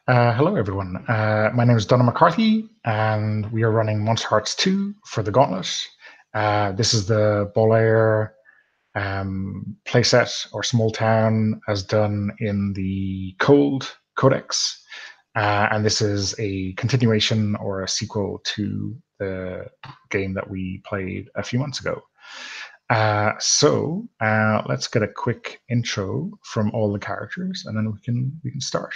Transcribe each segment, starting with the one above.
Hello, everyone. My name is Donna McCarthy, and we are running Monsterhearts 2 for the Gauntlet. This is the Ballhir playset or small town as done in the Codex. And this is a continuation or a sequel to the game that we played a few months ago. So let's get a quick intro from all the characters, and then we can start.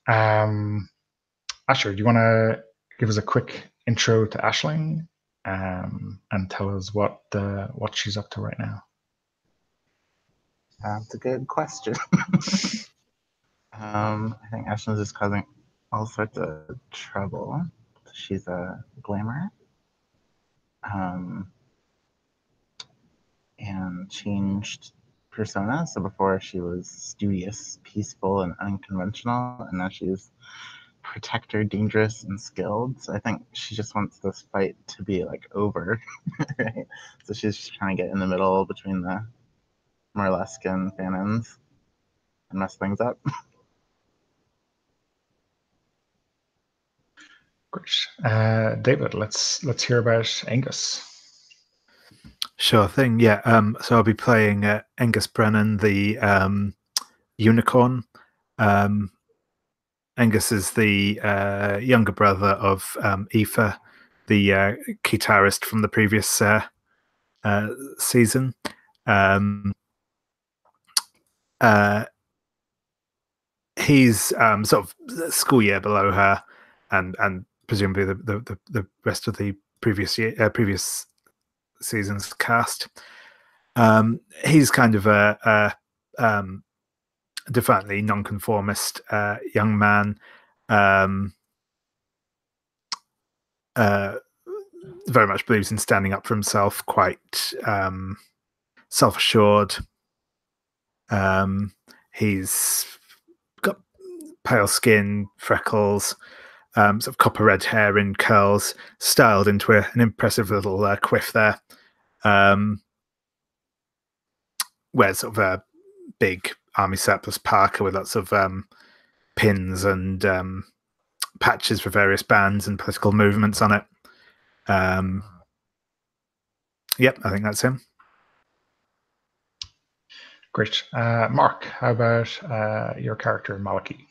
Asher, do you want to give us a quick intro to Aisling and tell us what she's up to right now? That's a good question. I think Aisling is causing all sorts of trouble. She's a glamour. And changed persona. So before she was studious, peaceful, and unconventional, and now she's protector, dangerous, and skilled. So I think she just wants this fight to be like over, right? So she's just trying to get in the middle between the Merlesque and Fanons and mess things up. Great. David, let's hear about Angus. Sure thing. Yeah. So I'll be playing Angus Brennan, the unicorn. Angus is the younger brother of Aoife, the guitarist from the previous season. He's sort of school year below her, and presumably the rest of the previous season's cast. He's kind of a defiantly nonconformist young man, very much believes in standing up for himself, quite self-assured. He's got pale skin, freckles, sort of copper red hair in curls, styled into an impressive little quiff there. Wears sort of a big army surplus parka with lots of pins and patches for various bands and political movements on it. Yep, I think that's him. Great. Mark, how about your character, Maliki?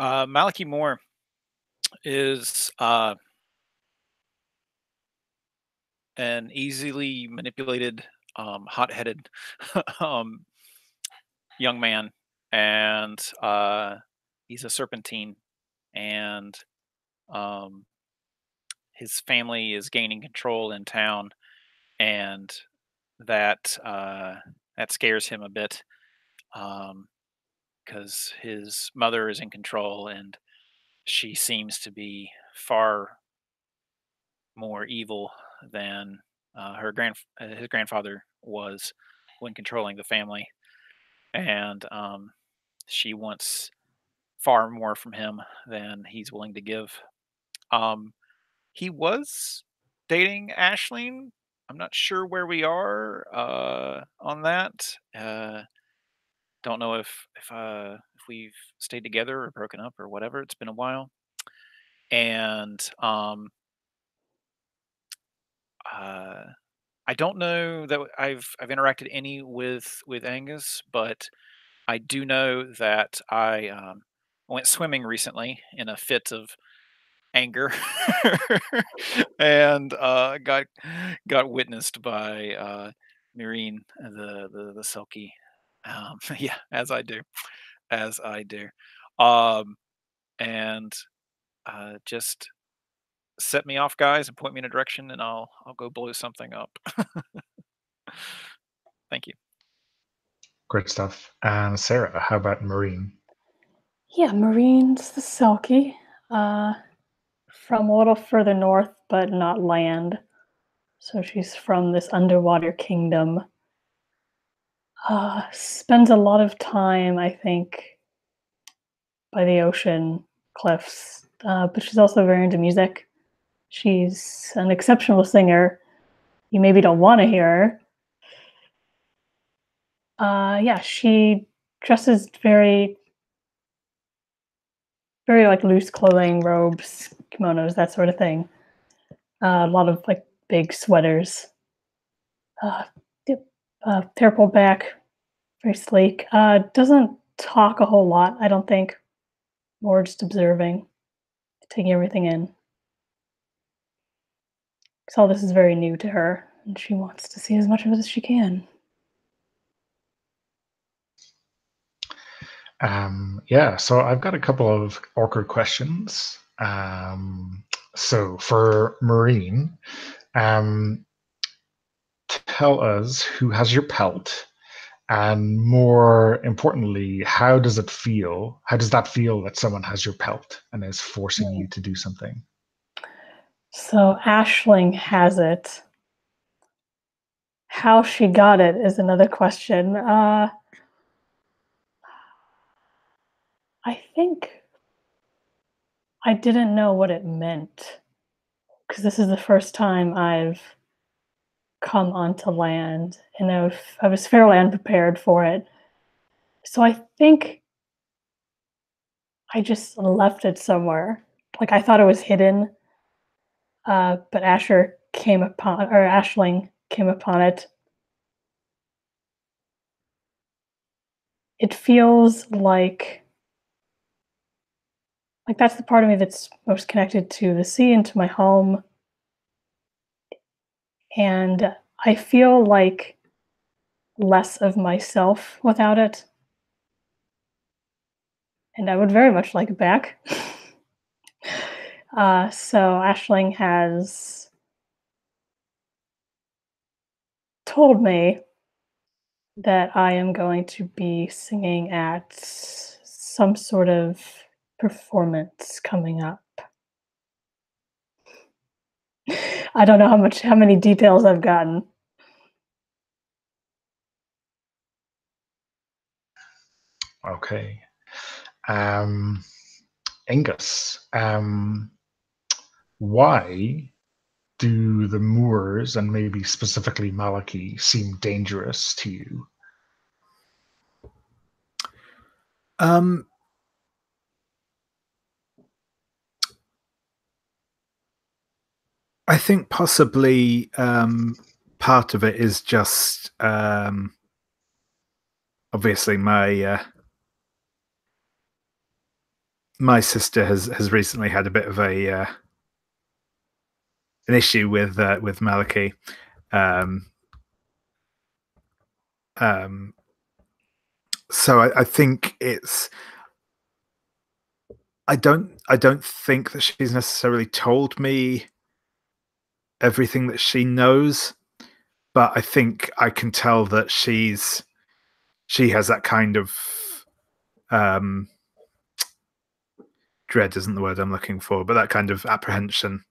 Maliki Moore is an easily manipulated, hot-headed young man, and he's a serpentine, and his family is gaining control in town, and that scares him a bit, because his mother is in control, and she seems to be far more evil than his grandfather was when controlling the family, and she wants far more from him than he's willing to give. He was dating Aisling. I'm not sure where we are on that. Don't know if we've stayed together or broken up or whatever. It's been a while, and I don't know that I've interacted any with Angus, but I do know that I went swimming recently in a fit of anger, and got witnessed by Marine, the Selkie. Yeah, as I do, and just set me off, guys, and point me in a direction, and I'll go blow something up. Thank you. Great stuff. And Sarah, how about Marine? Yeah, Marine's the Selkie, from a little further north, but not land. So she's from this underwater kingdom. Spends a lot of time, I think, by the ocean cliffs, but she's also very into music. She's an exceptional singer. You maybe don't want to hear her. Yeah, she dresses very, very like loose clothing, robes, kimonos, that sort of thing. A lot of like big sweaters. Yep. Hair pulled back, very sleek. Doesn't talk a whole lot, I don't think. More just observing, taking everything in. Because all this is very new to her, and she wants to see as much of it as she can. Yeah, so I've got a couple of awkward questions. So for Maureen, tell us who has your pelt, and more importantly, how does it feel? How does that feel that someone has your pelt and is forcing you to do something? So Aisling has it. How she got it is another question. I think I didn't know what it meant because this is the first time I've come onto land, and I was fairly unprepared for it. So I think I just left it somewhere. Like I thought it was hidden, but Aisling came upon it. It feels like that's the part of me that's most connected to the sea and to my home. And I feel like less of myself without it. And I would very much like it back. So Aisling has told me that I am going to be singing at some sort of performance coming up. I don't know how many details I've gotten. Okay. Angus, why do the Moors, and maybe specifically Maliki, seem dangerous to you? I think possibly part of it is just obviously my sister has recently had a bit of an issue with Maliki. So I think it's. I don't think that she's necessarily told me everything that she knows, but I think I can tell that she has that kind of dread isn't the word I'm looking for, but that kind of apprehension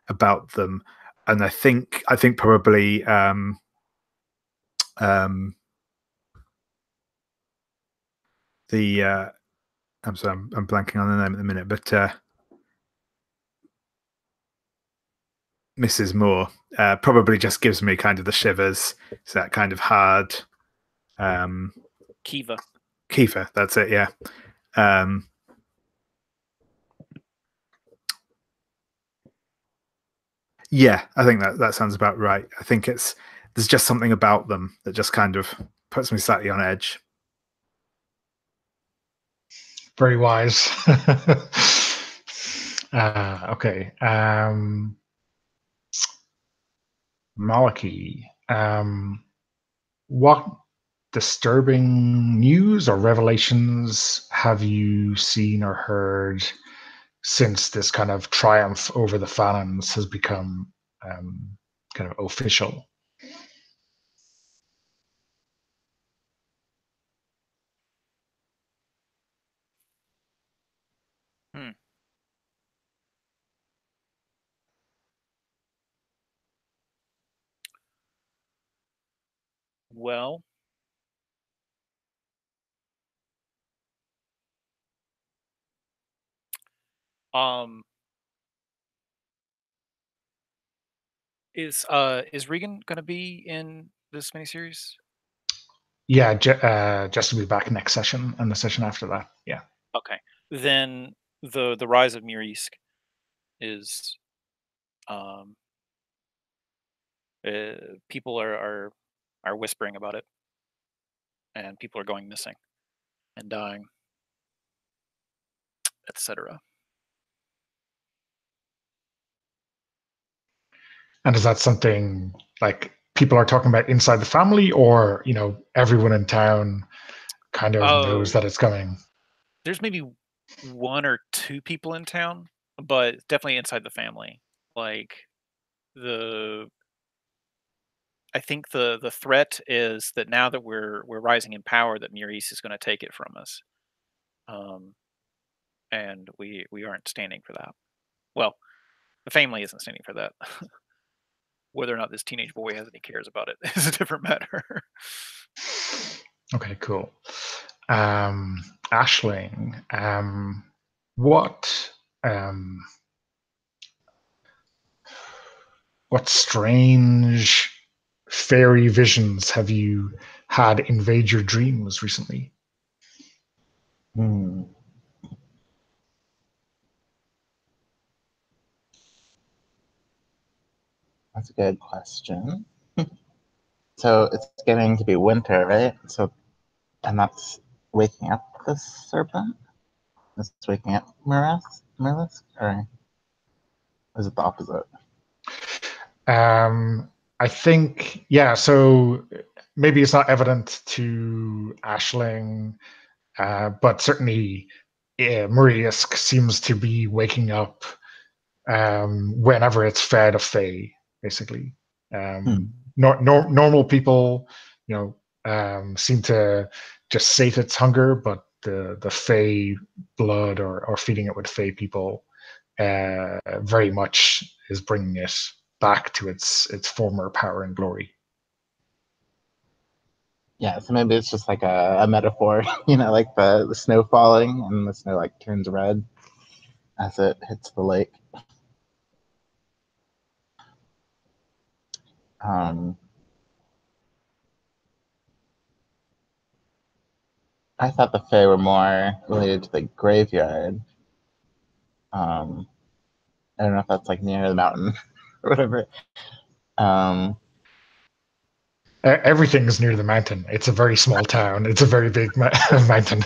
about them. And I think probably the I'm sorry, I'm blanking on the name at the minute, but Mrs. Moore probably just gives me kind of the shivers. It's that kind of hard. Kiva, that's it. Yeah. Yeah, I think that sounds about right. I think there's just something about them that just kind of puts me slightly on edge. Very wise. Okay. Maliki, what disturbing news or revelations have you seen or heard since this kind of triumph over the Fanons has become kind of official? Well, is Regan going to be in this miniseries? Yeah, Jess will be back next session and the session after that. Yeah. Okay. Then the rise of Mirisk is people are whispering about it, and people are going missing and dying, etc. And is that something like people are talking about inside the family, or everyone in town kind of knows that it's coming? There's maybe 1 or 2 people in town, but definitely inside the family. Like I think the threat is that now that we're rising in power, that Mirice is going to take it from us, and we aren't standing for that. Well, the family isn't standing for that. Whether or not this teenage boy has any cares about it is a different matter. Okay, cool. Ashling, what strange fairy visions have you had invade your dreams recently? That's a good question. So it's getting to be winter, right? And that's waking up the serpent? It's waking up Mirisk? Or is it the opposite? I think, yeah, so maybe it's not evident to Ashling, but certainly Muriask seems to be waking up whenever it's fed a fae, basically. Normal people, seem to just sate its hunger, but the fae blood or feeding it with fae people very much is bringing it back to its former power and glory. Yeah, so maybe it's just like a metaphor, like the snow falling and the snow like turns red as it hits the lake. I thought the fae were more related to the graveyard. I don't know if that's like near the mountain or whatever. Everything's near the mountain. It's a very small town. It's a very big mountain.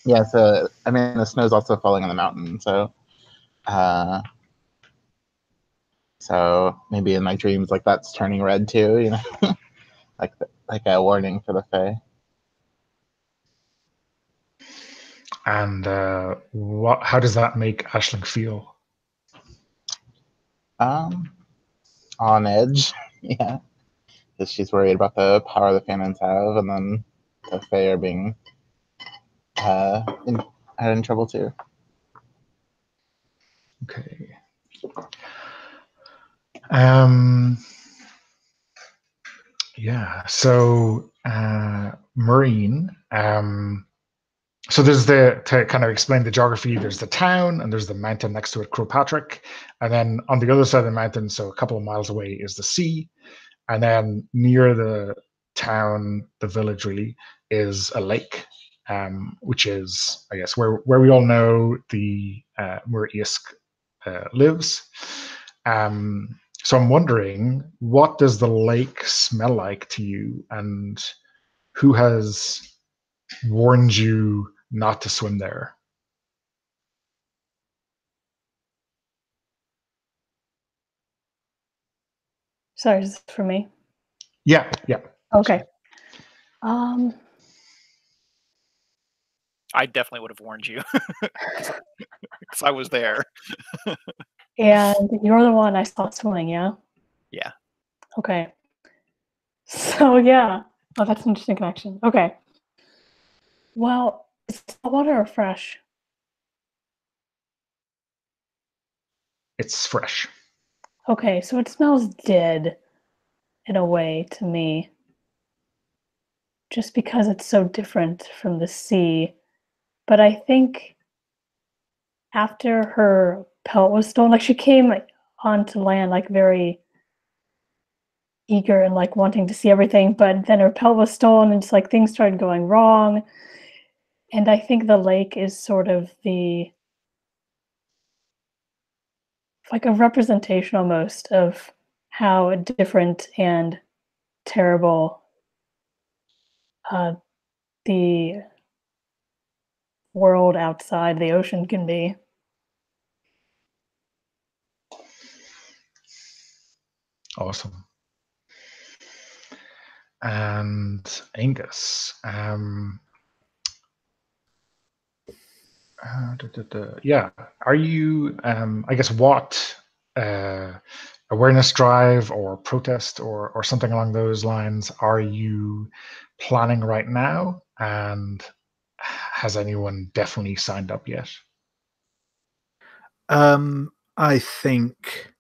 Yeah, so I mean the snow's also falling on the mountain, so maybe in my dreams like that's turning red too, like a warning for the fae. And how does that make Ashling feel? On edge, yeah, because she's worried about the power the Phantoms have, and then the fae are being in trouble too. Okay. Yeah. So Marine. So there's to kind of explain the geography, there's the town and there's the mountain next to it, Crowpatrick. And then on the other side of the mountain, so a couple of miles away, is the sea. And then near the town, the village really, is a lake, which is, I guess, where we all know the Murisk lives. So I'm wondering, what does the lake smell like to you, and who has warned you not to swim there? Sorry, is this for me? Yeah. Okay. I definitely would have warned you because I was there. And you're the one I saw swimming, yeah? Yeah. Okay. So yeah. Oh, that's an interesting connection. Okay. Well, is the water fresh? It's fresh. Okay, so it smells dead in a way to me. Just because it's so different from the sea. But I think after her pelt was stolen, like she came onto land like very eager and like wanting to see everything, but then her pelt was stolen and just like things started going wrong. And I think the lake is sort of like a representation almost of how different and terrible the world outside the ocean can be. Awesome. And Angus, yeah, are you? I guess what awareness drive or protest or something along those lines are you planning right now? And has anyone definitely signed up yet? I think.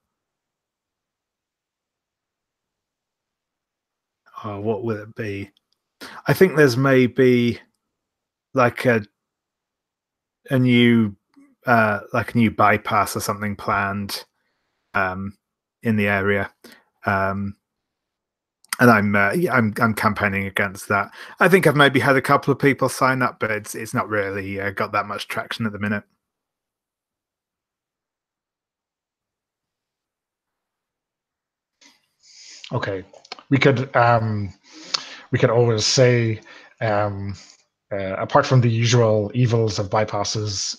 Oh, what will it be? I think there's maybe like a new bypass or something planned in the area, and I'm campaigning against that. I think I've maybe had a couple of people sign up, but it's not really got that much traction at the minute. Okay, we could always say, apart from the usual evils of bypasses,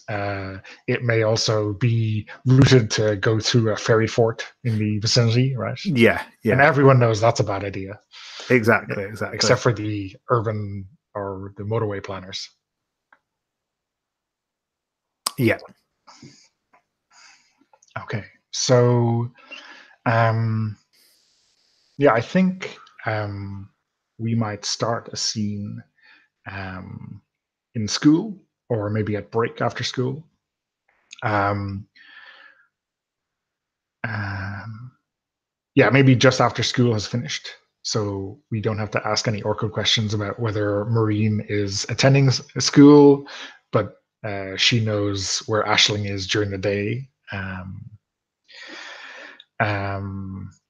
it may also be routed to go through a ferry fort in the vicinity, right? Yeah. And everyone knows that's a bad idea. Exactly. Except for the urban or the motorway planners. Yeah. Okay. So, yeah, I think we might start a scene in school or maybe at break after school. Yeah, maybe just after school has finished. So we don't have to ask any awkward questions about whether Maureen is attending school, but she knows where Aisling is during the day.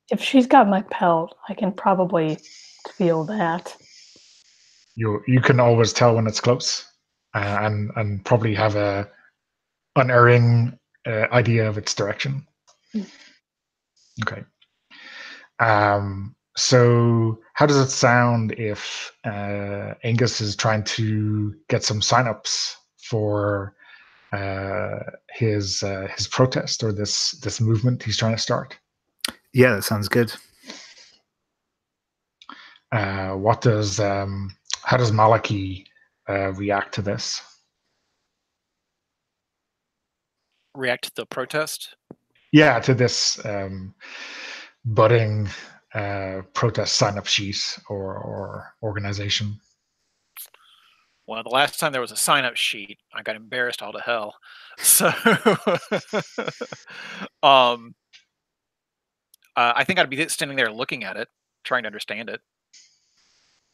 If she's got my pelt, I can probably feel that. You can always tell when it's close, and probably have a unerring idea of its direction. Okay. So how does it sound if Angus is trying to get some signups for his protest or this movement he's trying to start? Yeah, that sounds good. How does Maliki react to this? React to the protest? Yeah, to this budding protest sign-up sheet or organization. Well, the last time there was a sign-up sheet, I got embarrassed all to hell. So, I think I'd be standing there looking at it, trying to understand it,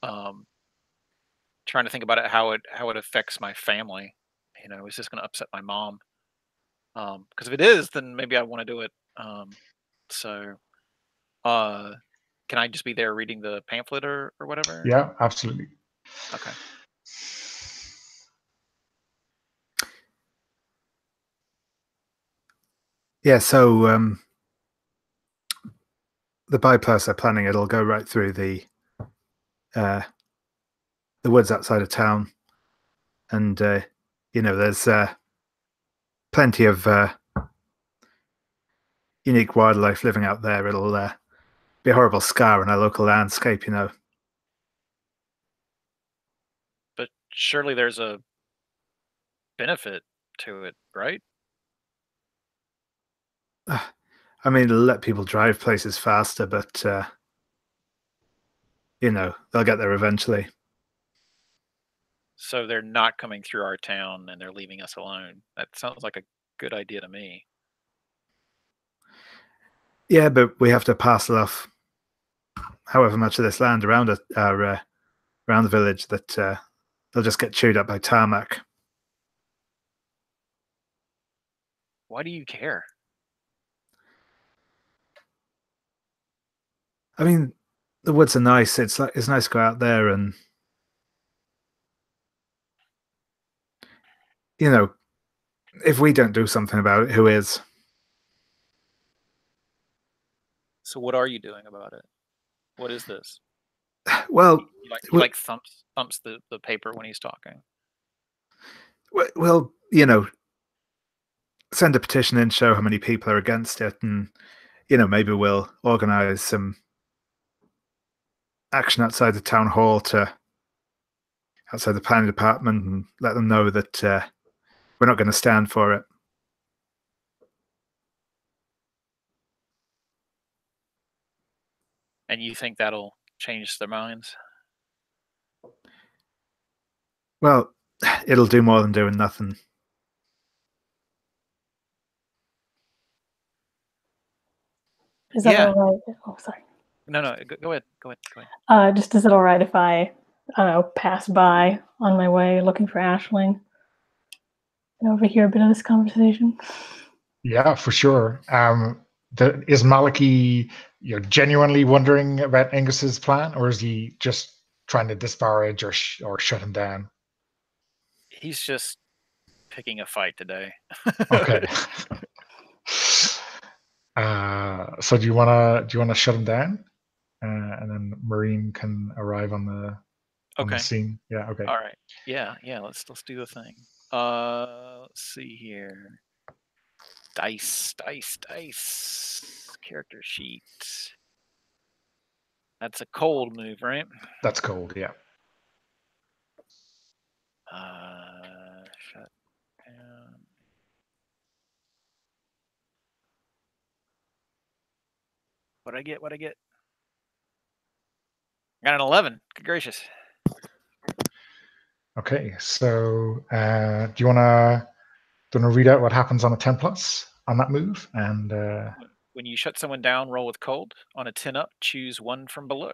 trying to think about it, how it affects my family. You know, is this going to upset my mom? Because if it is, then maybe I want to do it. So, can I just be there reading the pamphlet or whatever? Yeah, absolutely. Okay. Yeah, so the bypass they're planning, it'll go right through the woods outside of town, and there's plenty of unique wildlife living out there. It'll be a horrible scar in our local landscape, you know. But surely there's a benefit to it, right? I mean, it'll let people drive places faster, but they'll get there eventually. So they're not coming through our town and they're leaving us alone. That sounds like a good idea to me. Yeah, but we have to parcel off however much of this land around around the village that they'll just get chewed up by tarmac. Why do you care? I mean, the woods are nice. It's nice to go out there and, if we don't do something about it, who is? So what are you doing about it? What is this? Well, He like thumps the paper when he's talking. Well, send a petition in, show how many people are against it, and maybe we'll organize some action outside the town hall outside the planning department, and let them know that we're not going to stand for it. And you think that'll change their minds? Well, it'll do more than doing nothing. Is that all right? Oh, sorry. No, go ahead. Just is it all right if I don't know, pass by on my way looking for Aisling and overhear a bit of this conversation? Yeah, for sure. Is Maliki, genuinely wondering about Angus's plan, or is he just trying to disparage or shut him down? He's just picking a fight today. Okay. So do you wanna shut him down, and then Marine can arrive on the scene? Yeah. Okay. All right. Yeah. Let's do the thing. Let's see here. Dice. Character sheet. That's a cold move, right? That's cold. Yeah. Shut down. What'd I get? I got an 11. Good gracious. Okay. So do you wanna read out what happens on a 10+ on that move? And when you shut someone down, roll with cold. On a 10 up, choose one from below.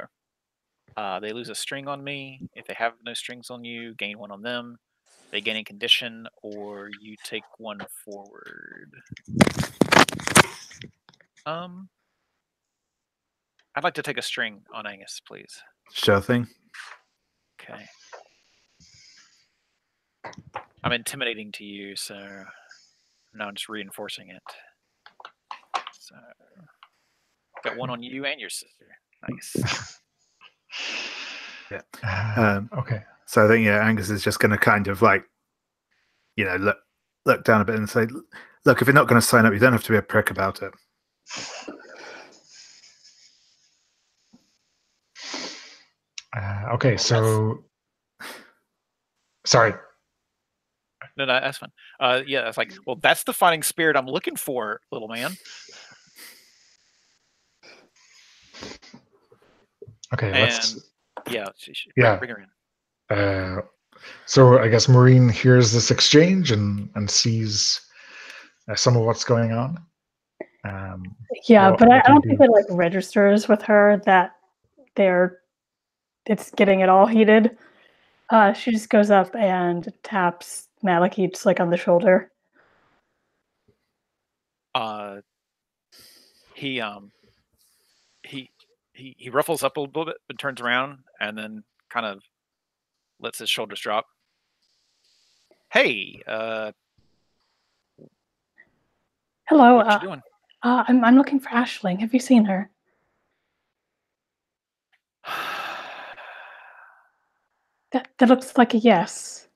They lose a string on me. If they have no strings on you, gain one on them. They gain a condition, or you take one forward. I'd like to take a string on Angus, please. Sure thing. Okay. I'm intimidating to you, so now I'm just reinforcing it. So got one on you and your sister. Nice. Yeah. Okay. So I think Angus is just going to kind of look down a bit and say, "Look, if you're not going to sign up, you don't have to be a prick about it." Okay. So, sorry. No, that's fine. Yeah, it's like, well, that's the fighting spirit I'm looking for, little man. Okay. Bring her in. So I guess Maureen hears this exchange and sees some of what's going on. But I don't think it registers with her that it's getting it all heated. She just goes up and taps Maliki just on the shoulder. He ruffles up a little bit and turns around and then kind of lets his shoulders drop. Hey, hello. What you doing? I'm looking for Aisling. Have you seen her? That looks like a yes.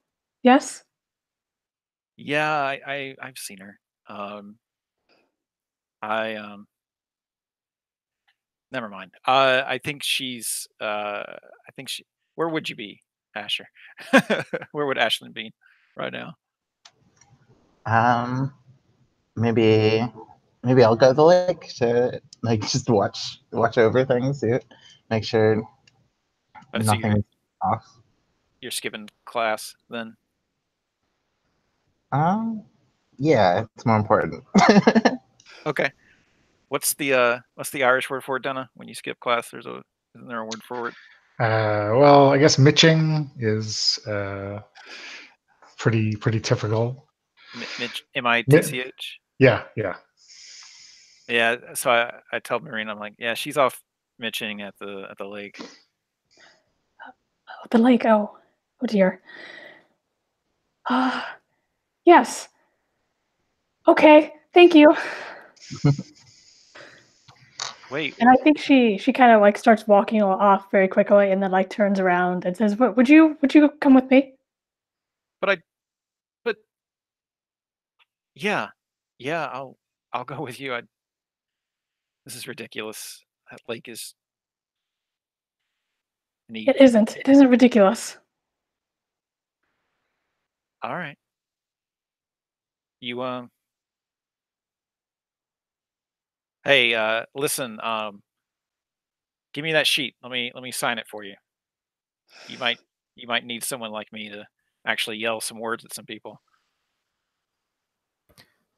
Yes? Yeah, I've seen her. Never mind. I think she's. Where would you be, Asher? Where would Aisling be right now? Maybe I'll go to the lake to just watch over things, make sure nothing's off. You're skipping class then? Yeah, it's more important. Okay. What's the Irish word for it, Donna? When you skip class, isn't there a word for it? Well, I guess mitching is pretty typical. Mitch, M-I-T-C-H? Yeah. Yeah, so I tell Marina, I'm like, yeah, she's off mentioning at the lake. The lake. Oh dear. Yes. Okay. Thank you. Wait, And I think she kind of like starts walking off very quickly, and then like turns around and says, "Would you come with me?" but yeah, I'll go with you. This is ridiculous. That lake is neat. It isn't. It isn't ridiculous. All right. You Hey, listen. Give me that sheet. Let me sign it for you. You might need someone like me to actually yell some words at some people.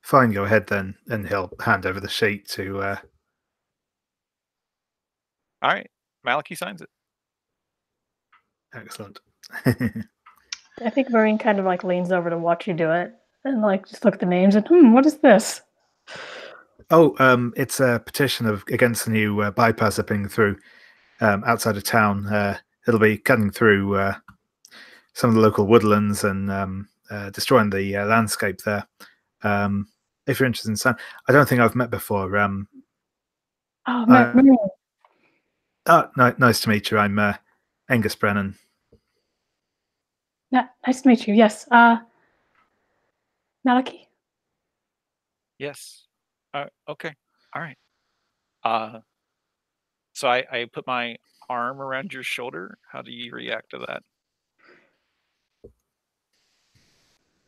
Fine, go ahead then, and he'll hand over the sheet to. All right. Malachi signs it. Excellent. I think Marine kind of like leans over to watch you do it, and like just look at the names and what is this? Oh, it's a petition against the new bypass upping through outside of town. It'll be cutting through some of the local woodlands and destroying the landscape there. If you're interested in Sam, I don't think I've met before. Oh, Marine. Nice to meet you. I'm Angus Brennan. Nice to meet you. Yes. Malachi. Yes. Okay. All right. So I put my arm around your shoulder. How do you react to that?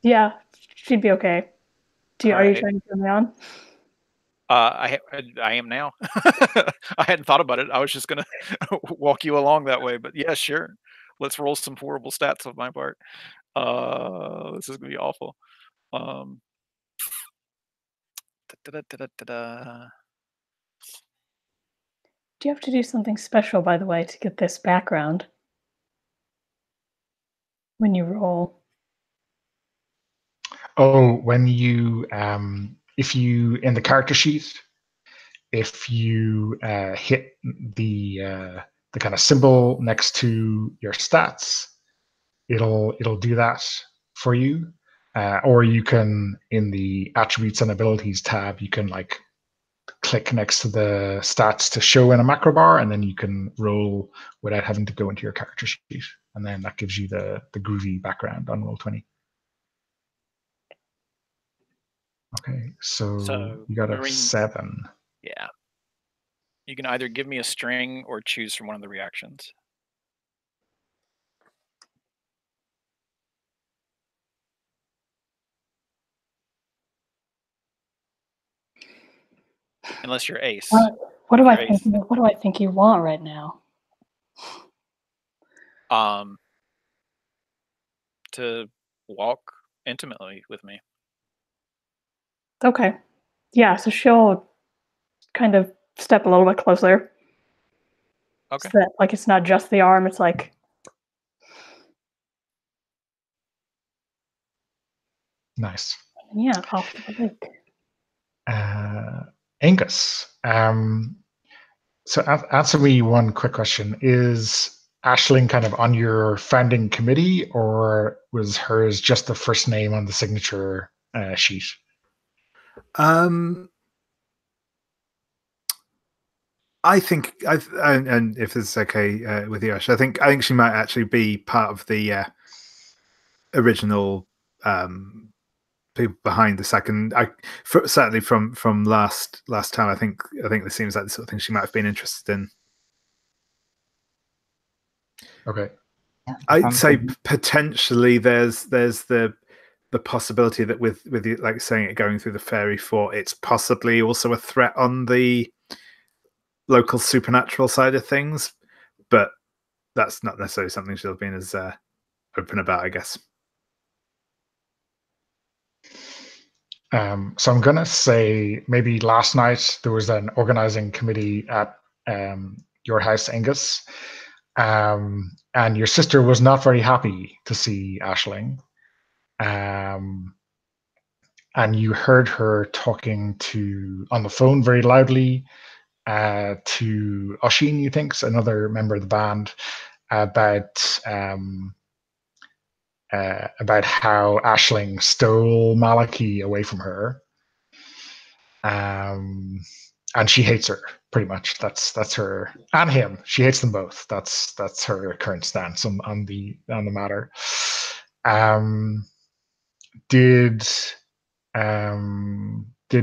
Yeah, she'd be okay. Are you Alright. trying to turn me on? I am now. I hadn't thought about it. I was just gonna walk you along that way, but yeah, sure. Let's roll some horrible stats on my part. This is gonna be awful. Da-da-da-da-da-da. Do you have to do something special, by the way, to get this background when you roll? Oh, when you if you in the character sheet, if you hit the kind of symbol next to your stats, it'll do that for you. Or you can, in the attributes and abilities tab, you can like click next to the stats to show in a macro bar, and then you can roll without having to go into your character sheet, and then that gives you the groovy background on Roll20. Okay, so you got a Marine, 7. yeah. You can either give me a string or choose from one of the reactions. Unless you're ace. What do I think you want right now? To walk intimately with me. Okay. Yeah, so she'll kind of step a little bit closer. Okay. So that, like, it's not just the arm, it's like... Nice. Yeah, off to the lake. Angus, so answer me one quick question. Is Aisling kind of on your founding committee, or was hers just the first name on the signature sheet? I think, and if it's okay with you, Ash, I think she might actually be part of the original people behind the second. Certainly from last time. I think this seems like the sort of thing she might have been interested in. Okay. Yeah, I'd say potentially there's the possibility that with you, like saying it going through the fairy fort, it's possibly also a threat on the local supernatural side of things, but that's not necessarily something she'll have been as open about, I guess. So I'm gonna say maybe last night there was an organizing committee at your house, Angus, and your sister was not very happy to see Aisling, and you heard her talking on the phone very loudly to Oshin, you think, so another member of the band, about how Aisling stole Maliki away from her, and she hates her pretty much. That's her and him. She hates them both. That's her current stance on the matter. Did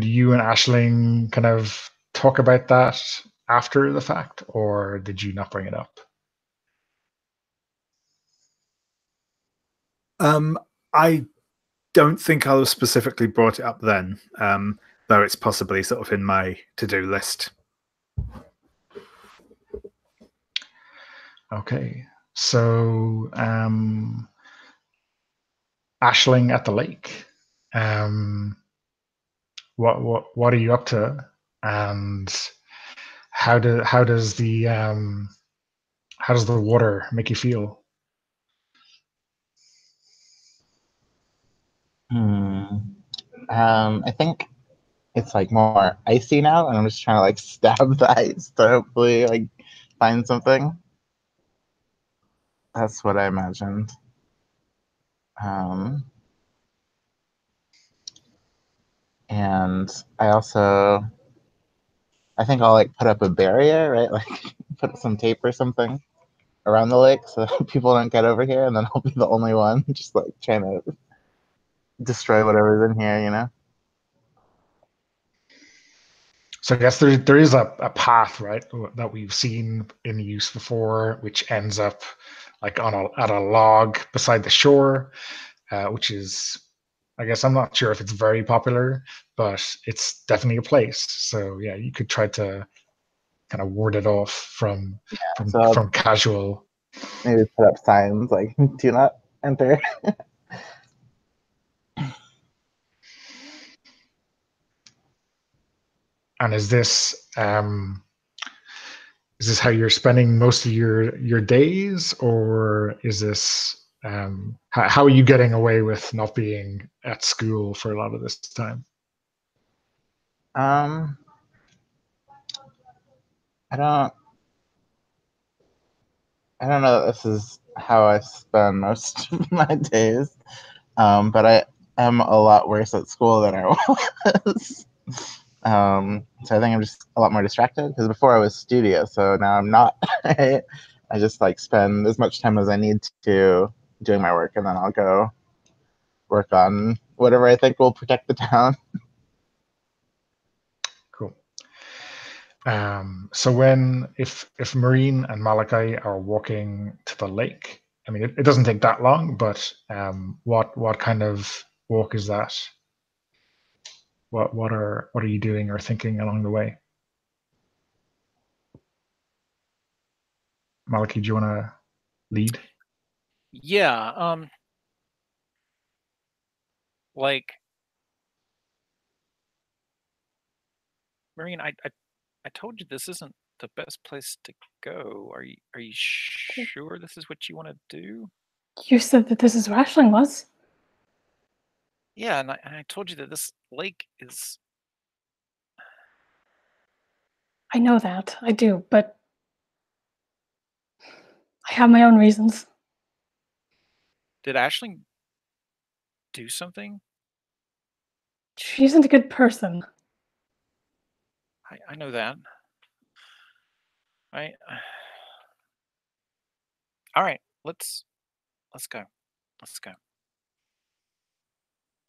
you and Aisling kind of talk about that after the fact, or did you not bring it up? I don't think I was specifically brought it up then, though it's possibly sort of in my to-do list. Okay, so Aisling at the lake. What are you up to, and how does the water make you feel? I think it's like more icy now, and I'm just trying to like stab the ice to hopefully like find something. That's what I imagined. And I think I'll like put up a barrier, right? Like put some tape or something around the lake so people don't get over here, and then I'll be the only one just like trying to destroy whatever's in here, you know? So I guess there is a path, right, that we've seen in use before, which ends up like at a log beside the shore, which is, I guess I'm not sure if it's very popular, but it's definitely a place. So yeah, you could try to kind of ward it off from casual. Maybe put up signs like "Do not enter." And is this how you're spending most of your days, or is this how are you getting away with not being at school for a lot of this time? I don't know that this is how I spend most of my days, but I am a lot worse at school than I was. So I think I'm just a lot more distracted, because before I was studious, so now I'm not. I just like spend as much time as I need to doing my work, and then I'll go work on whatever I think will protect the town. Cool. So if Marine and Malachi are walking to the lake, I mean, it doesn't take that long, but what kind of walk is that? What are you doing or thinking along the way? Malachi, do you want to lead? Yeah. Like, Marine, I told you this isn't the best place to go. Are you sure this is what you want to do? You said that this is where Aisling was. Yeah, and I told you that this lake is. I know that. I do, but I have my own reasons. Did Aisling do something? She isn't a good person. I know that. All right, let's go. Let's go.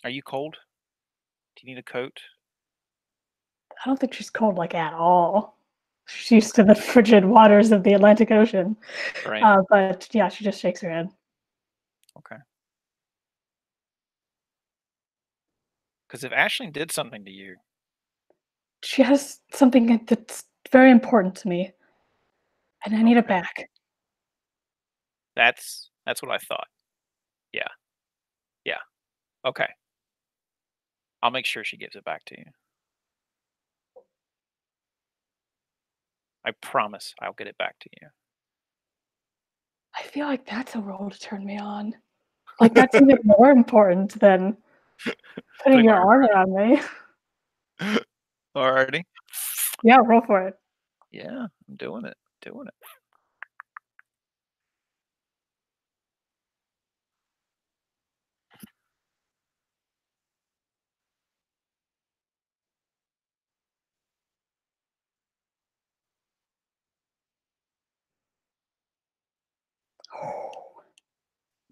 Are you cold? Do you need a coat? I don't think she's cold like at all. She's used to the frigid waters of the Atlantic Ocean. Right. But yeah, she just shakes her head. Okay. Because if Aisling did something to you, she has something that's very important to me, and I need it back. That's what I thought. Yeah. Okay. I'll make sure she gives it back to you. I promise I'll get it back to you. I feel like that's a role to turn me on. Like, that's even more important than putting your arm around me. Alrighty. Yeah, roll for it. Yeah, I'm doing it. Doing it.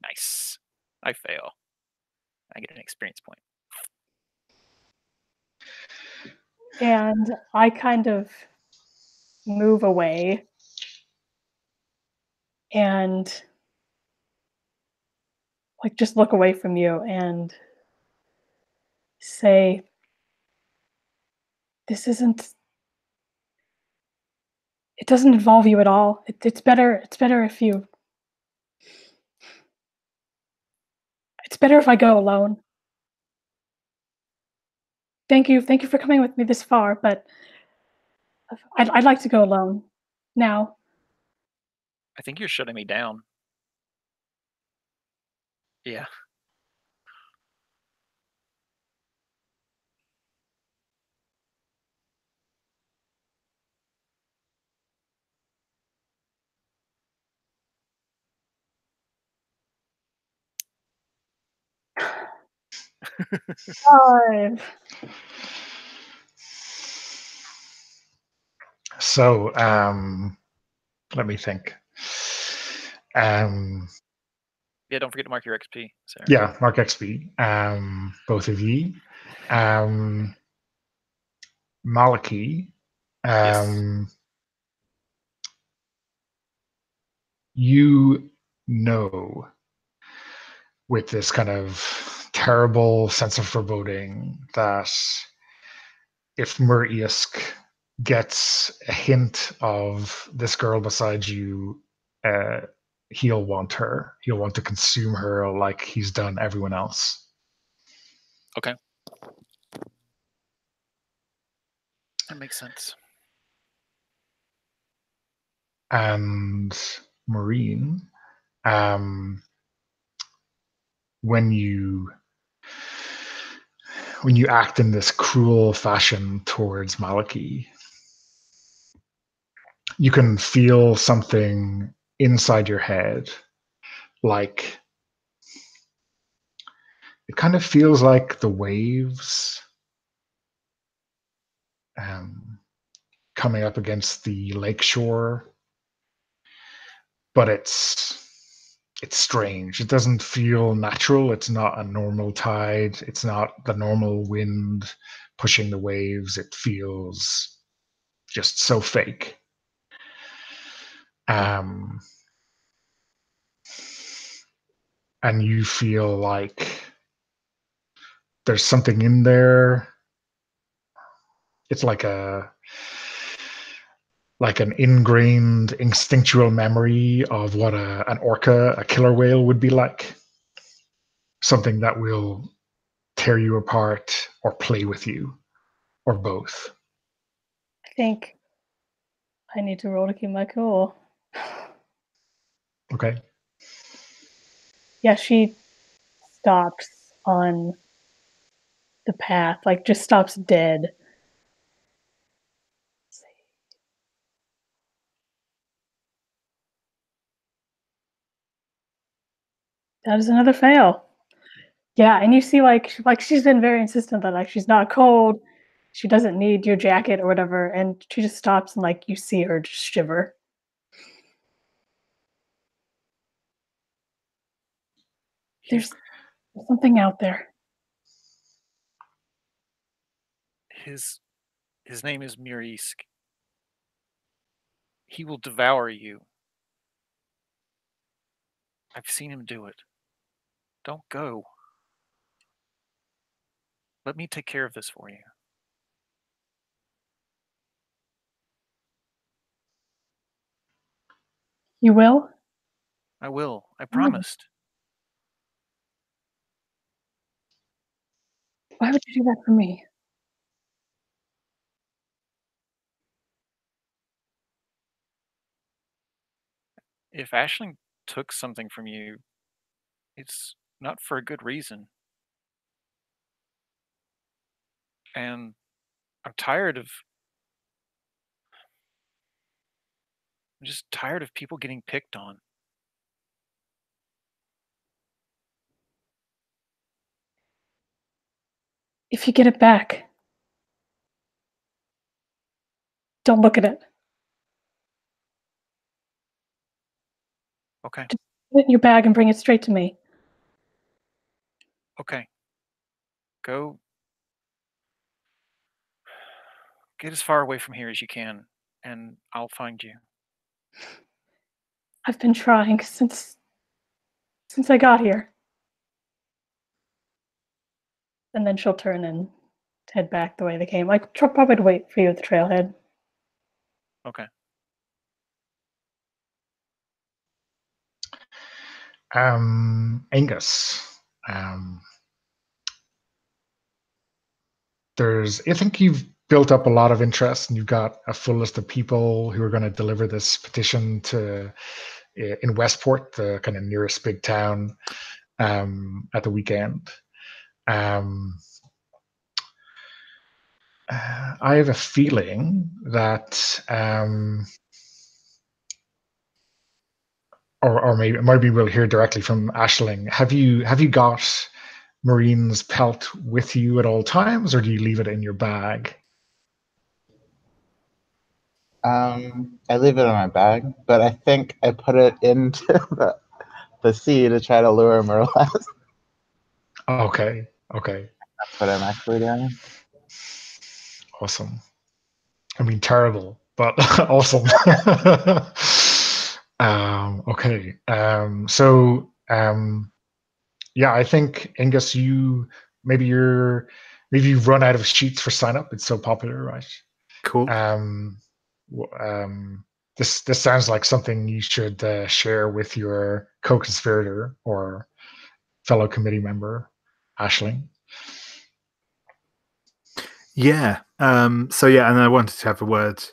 Nice. I fail. I get an experience point. And I kind of move away and like just look away from you and say, this isn't, it doesn't involve you at all. It's better if you, it's better if I go alone. Thank you for coming with me this far, but I'd like to go alone now. I think you're shutting me down. Yeah. Five. So, let me think. Yeah, don't forget to mark your XP, Sarah. Yeah, mark XP. Both of you. Maliki. Yes. You know, with this kind of terrible sense of foreboding, that if Muriisk gets a hint of this girl beside you, he'll want her. He'll want to consume her like he's done everyone else. Okay. That makes sense. And Maureen, when you act in this cruel fashion towards Maliki, you can feel something inside your head, like it kind of feels like the waves coming up against the lakeshore, but it's strange. It doesn't feel natural. It's not a normal tide. It's not the normal wind pushing the waves. It feels just so fake. And you feel like there's something in there. It's like an ingrained instinctual memory of what an orca, a killer whale, would be like. Something that will tear you apart or play with you, or both. I think I need to roll to keep my cool. Okay. Yeah, she stops on the path, like just stops dead. That is another fail. Yeah, and you see, like she's been very insistent that like she's not cold, she doesn't need your jacket or whatever, and she just stops and like you see her just shiver. There's something out there. His name is Muriisk. He will devour you. I've seen him do it. Don't go. Let me take care of this for you. You will? I will. I promised. Why would you do that for me? If Aisling took something from you, it's not for a good reason. And I'm tired of I'm just tired of people getting picked on. If you get it back, don't look at it. Okay. Just put it in your bag and bring it straight to me. Okay. Go get as far away from here as you can, and I'll find you. I've been trying since I got here. And then she'll turn and head back the way they came. Like, probably to wait for you at the trailhead. Okay. Angus, I think you've built up a lot of interest, and you've got a full list of people who are going to deliver this petition to in Westport, the kind of nearest big town, at the weekend. I have a feeling that, or maybe we'll hear directly from Aisling. Have you got Marine's pelt with you at all times, or do you leave it in your bag? I leave it in my bag, but I think I put it into the sea to try to lure Merlaz. Okay. That's what I'm actually doing. Awesome. I mean, terrible, but awesome. Okay. Yeah, I think Angus, maybe you've run out of sheets for sign up. It's so popular, right? Cool. This sounds like something you should share with your co-conspirator or fellow committee member, Aisling. Yeah. So yeah, and I wanted to have a word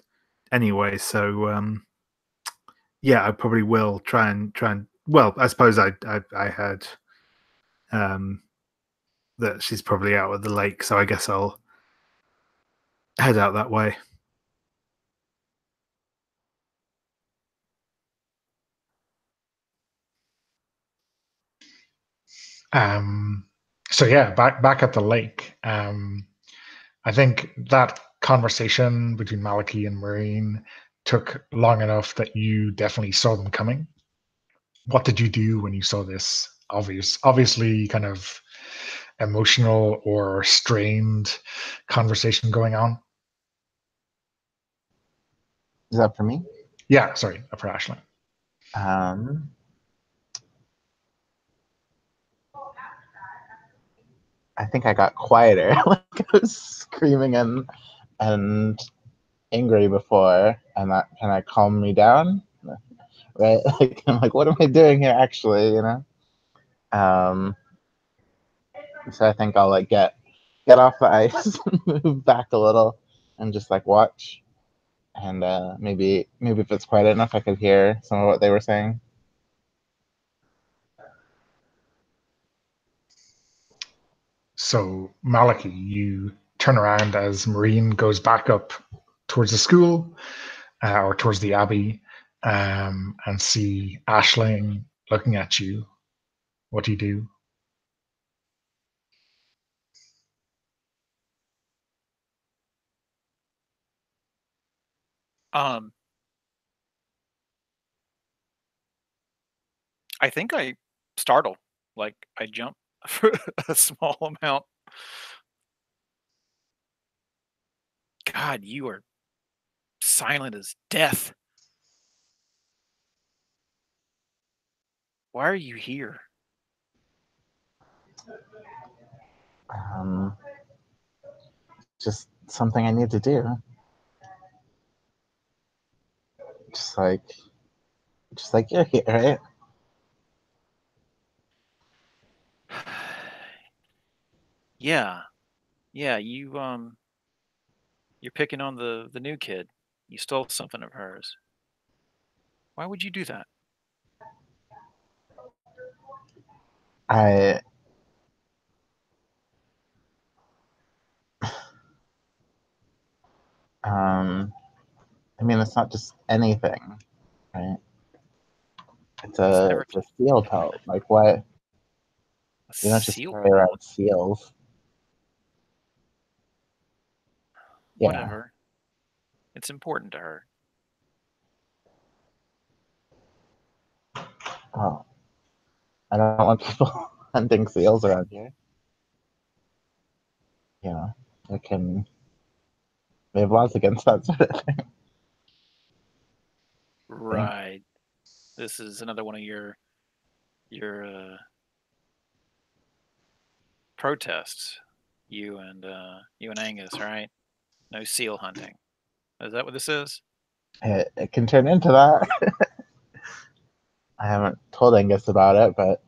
anyway. So yeah, I probably will try and. Well, I suppose I heard that she's probably out at the lake, so I guess I'll head out that way. So yeah, back at the lake. I think that conversation between Malachi and Marine took long enough that you definitely saw them coming. What did you do when you saw this obviously kind of emotional or strained conversation going on? Is that for me? Yeah, sorry, for Aisling. I think I got quieter. Like I was screaming and angry before, and that kind of calmed me down. Right? Like I'm like, what am I doing here? Actually, you know. So I think I'll like get off the ice, move back a little, and just like watch. And maybe if it's quiet enough, I could hear some of what they were saying. So Malachi, you turn around as Marine goes back up towards the school or towards the abbey, and see Aisling looking at you. What do you do? I think I startle, like I jump for a small amount. God, you are silent as death. Why are you here? Just something I need to do. Just like you're here, right? Yeah, you're picking on the new kid. You stole something of hers. Why would you do that? I I mean, it's not just anything. Right. It's never- a seal pelt. Like what? You don't just seal. carry around seals. Yeah. Whatever. It's important to her. Oh, I don't want people hunting seals around here. You know, we have laws against that sort of thing. Right. This is another one of your protests. You and Angus, right? No seal hunting. Is that what this is? It can turn into that. I haven't told Angus about it, but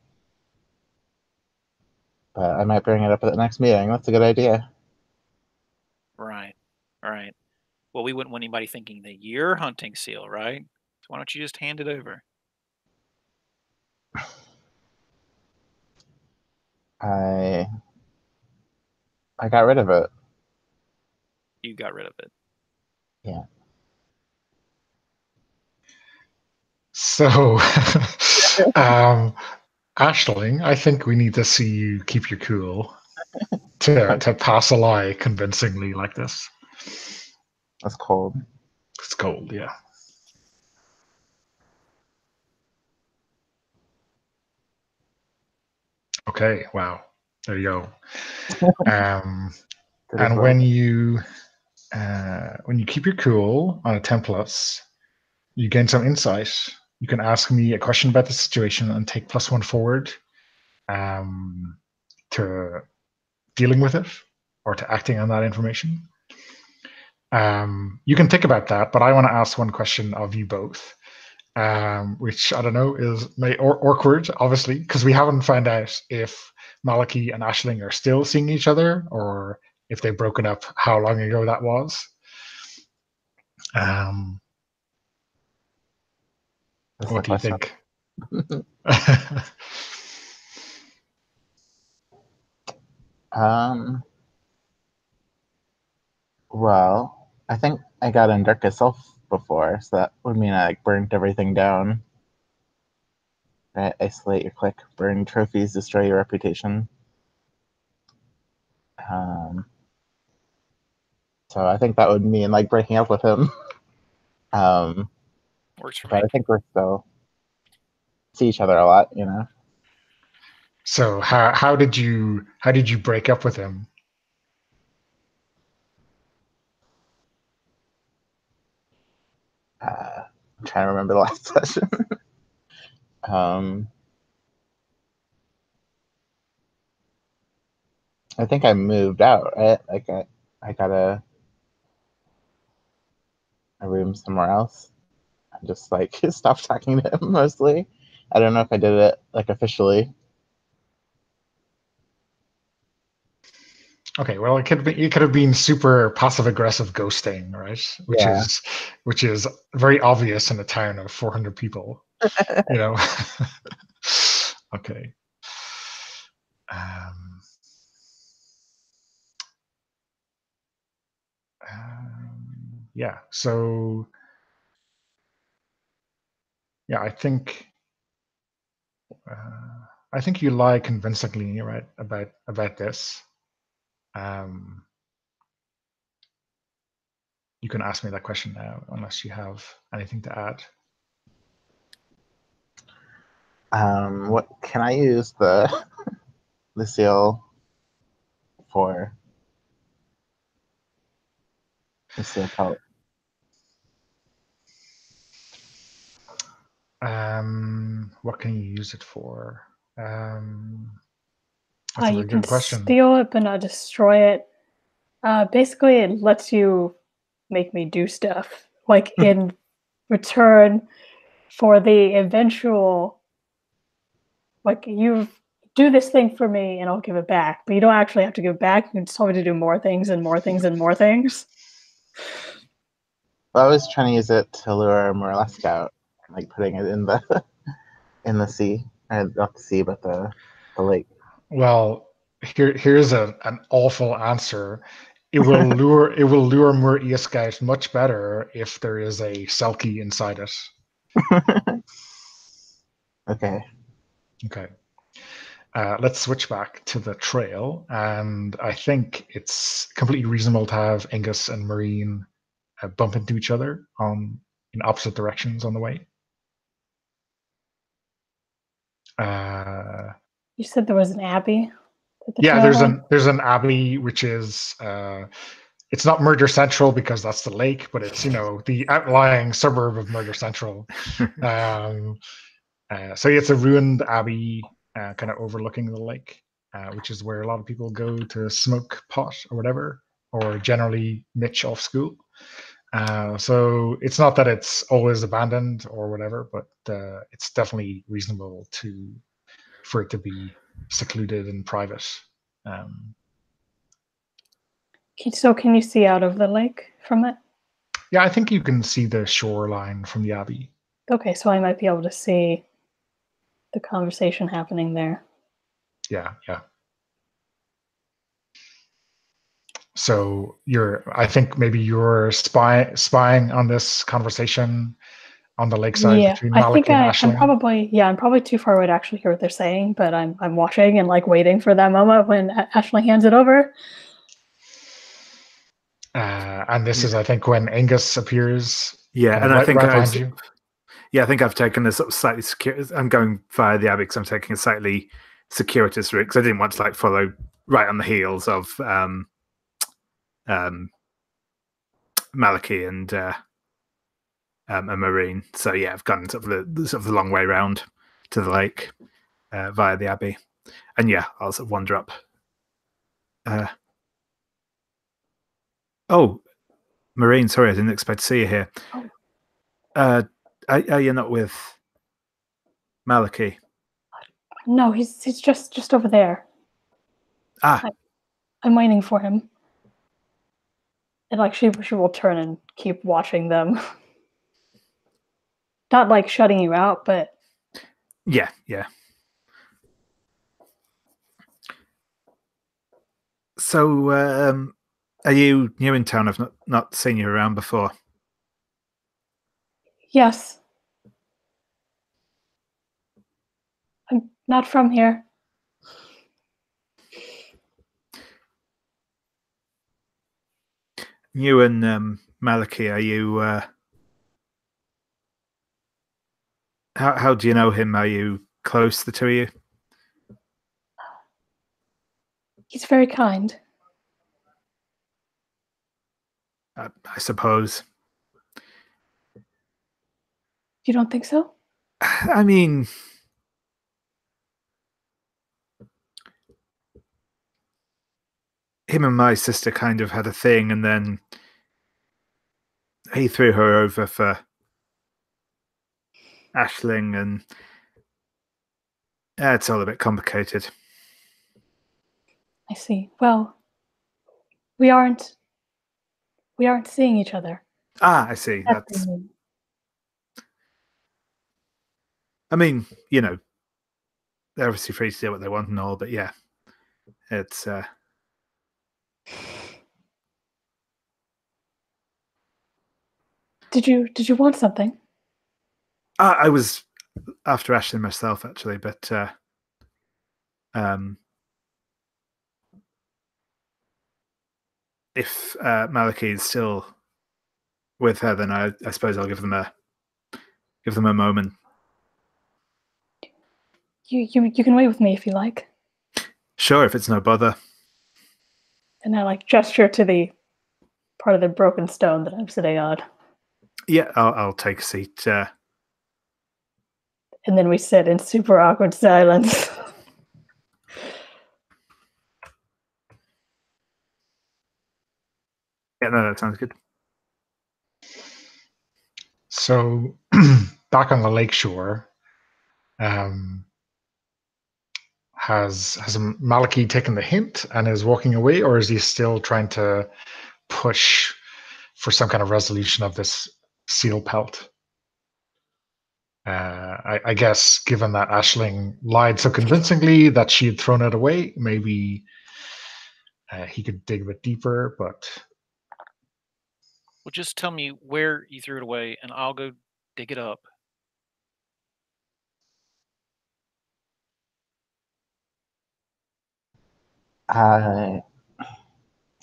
I might bring it up at the next meeting. That's a good idea. Right. Right. Well, we wouldn't want anybody thinking that you're hunting seal, right? So why don't you just hand it over? I got rid of it. You got rid of it. Yeah. So, Ashling, I think we need to see you keep your cool to pass a lie convincingly like this. That's cold. It's cold, yeah. Okay, wow. There you go. And when you keep your cool on a 10+, you gain some insight. You can ask me a question about the situation and take +1 forward to dealing with it or to acting on that information. You can think about that, but I want to ask one question of you both, which I don't know is awkward, obviously, because we haven't found out if Maliki and Ashling are still seeing each other or if they've broken up, how long ago that was. What do you think? Well, I think I got in Dark Self before, so that would mean I burnt everything down. Right? Isolate your clique, burn trophies, destroy your reputation. So I think that would mean like breaking up with him. Works for but me. I think we're still see each other a lot, you know. So how did you break up with him? I'm trying to remember the last session. I think I moved out, right? Like I got a room somewhere else. I just like stopped talking to him mostly. I don't know if I did it like officially. Okay, well, it could have been super passive aggressive ghosting, right? Which is very obvious in a town of 400 people. You know. Okay. Yeah. So. Yeah, I think you lie convincingly, right, about this. You can ask me that question now, unless you have anything to add. What can I use the seal for? The seal pelt. What can you use it for? That's a You very can good question. steal it but not destroy it. Basically, it lets you make me do stuff. Like in return for the eventual, like you do this thing for me and I'll give it back. But you don't actually have to give it back. You can just tell me to do more things and more things and more things. Well, I was trying to use it to lure Moralesk out, like putting it in the sea, or not the sea, but the lake. Well, here's an awful answer. It will lure Mur-Isk out much better if there is a Selkie inside it. Okay. Okay. Let's switch back to the trail, and I think it's completely reasonable to have Angus and Marine bump into each other in opposite directions on the way. You said there was an abbey. Yeah, there's an abbey which is it's not Murder Central because that's the lake, but it's the outlying suburb of Murder Central. So it's a ruined abbey, kind of overlooking the lake, which is where a lot of people go to smoke pot or whatever, or generally Mitch off school. So it's not that it's always abandoned or whatever, but it's definitely reasonable for it to be secluded and private. So can you see out of the lake from it? Yeah, I think you can see the shoreline from the abbey. Okay, so I might be able to see the conversation happening there. Yeah. So I think maybe you're spying on this conversation on the lakeside between Maliki and Aisling. I'm probably too far away to actually hear what they're saying, but I'm watching and waiting for that moment when Aisling hands it over. And this is, I think, when Angus appears. Yeah, and I think behind you. Yeah, I think I've taken a sort of slightly secure. I'm going via the abbey because I'm taking a slightly circuitous route because I didn't want to follow right on the heels of Maliki and Marine. So yeah, I've gone sort of the long way round to the lake via the abbey, and yeah, I'll sort of wander up. Oh, Marine, sorry, I didn't expect to see you here. Are you not with Maliki? No, he's just over there. I'm waiting for him. And she will turn and keep watching them. Not shutting you out, but yeah. So, are you new in town? I've not seen you around before. Yes. I'm not from here. You and Maliki, are you... How do you know him? Are you close, the two of you? He's very kind. I suppose. You don't think so? I mean... him and my sister kind of had a thing, and then he threw her over for Aisling, and it's all a bit complicated. I see. Well, we aren't seeing each other. I see. That's... I mean, they're obviously free to do what they want and all, but yeah, it's... Did you want something? I was after Aisling myself, actually, but if Maliki is still with her, then I suppose I'll give them a moment. You can wait with me if you like. Sure, if it's no bother. And I gesture to the part of the broken stone that I'm sitting on. Yeah, I'll take a seat. And then we sit in super awkward silence. Yeah, no, that sounds good. So back on the lakeshore, has Maliki taken the hint and is walking away, or is he still trying to push for some kind of resolution of this seal pelt? I guess given that Aisling lied so convincingly that she had thrown it away, maybe he could dig a bit deeper, but... Well, just tell me where you threw it away, and I'll go dig it up. I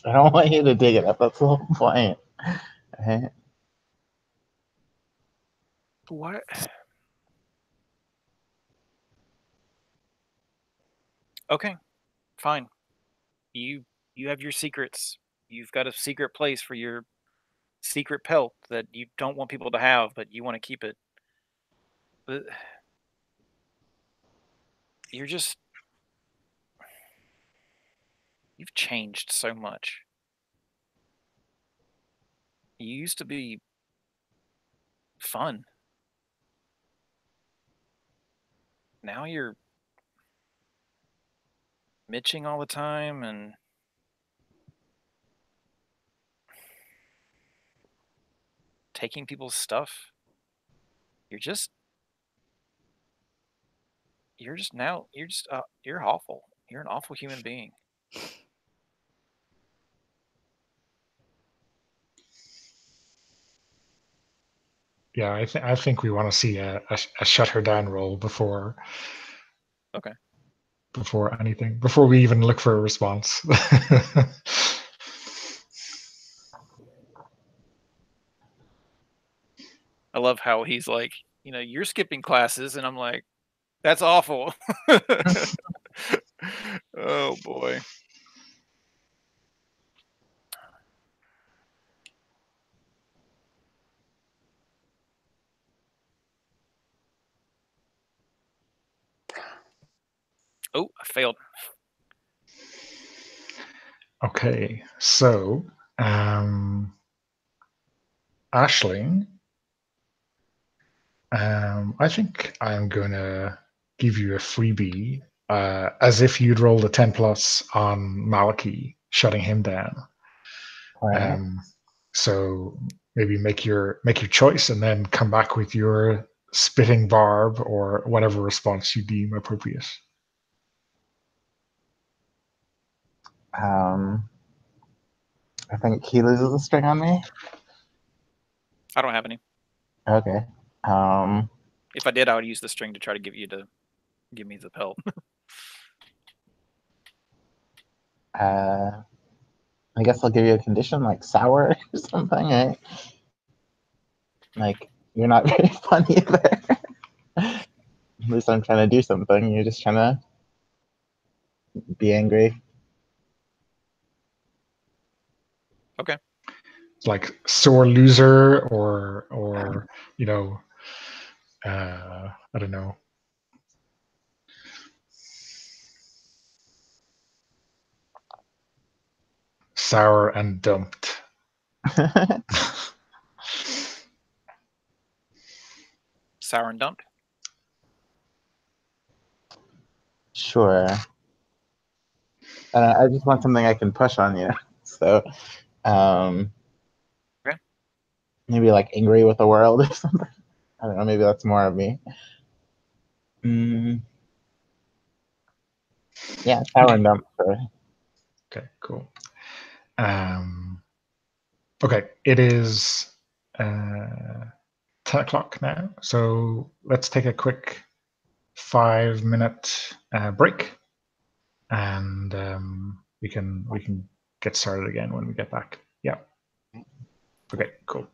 don't want you to dig it up. That's the whole point. Right? What? Okay, fine. You have your secrets. You've got a secret place for your secret pelt that you don't want people to have, but you want to keep it. But you've changed so much. You used to be fun. Now you're mitching all the time and taking people's stuff. You're you're awful. You're an awful human being. Yeah, I think we want to see a shut her down roll before Okay. before we even look for a response. I love how he's like, you're skipping classes, and I'm like, that's awful. Oh boy. Oh, I failed. Okay, so Aisling, I think I'm gonna give you a freebie, as if you'd rolled a 10 plus on Maliki, shutting him down. All right. So maybe make your choice and then come back with your spitting barb or whatever response you deem appropriate. I think he loses a string on me. I don't have any. Okay. If I did, I would use the string to try to give me the pelt. I guess I'll give you a condition like sour or something, right? Like, you're not very funny either. At least I'm trying to do something. You're just trying to be angry. Okay. It's like sore loser or you know, I don't know. Sour and dumped. Sour and dumped. Sure. I just want something I can push on you. So, Okay. maybe like angry with the world or something. I don't know. Maybe that's more of me. Yeah, sour and dump. Sure. Okay, cool. Okay, it is 10 o'clock now, so let's take a quick 5-minute break, and we can get started again when we get back. Yeah. Okay, cool.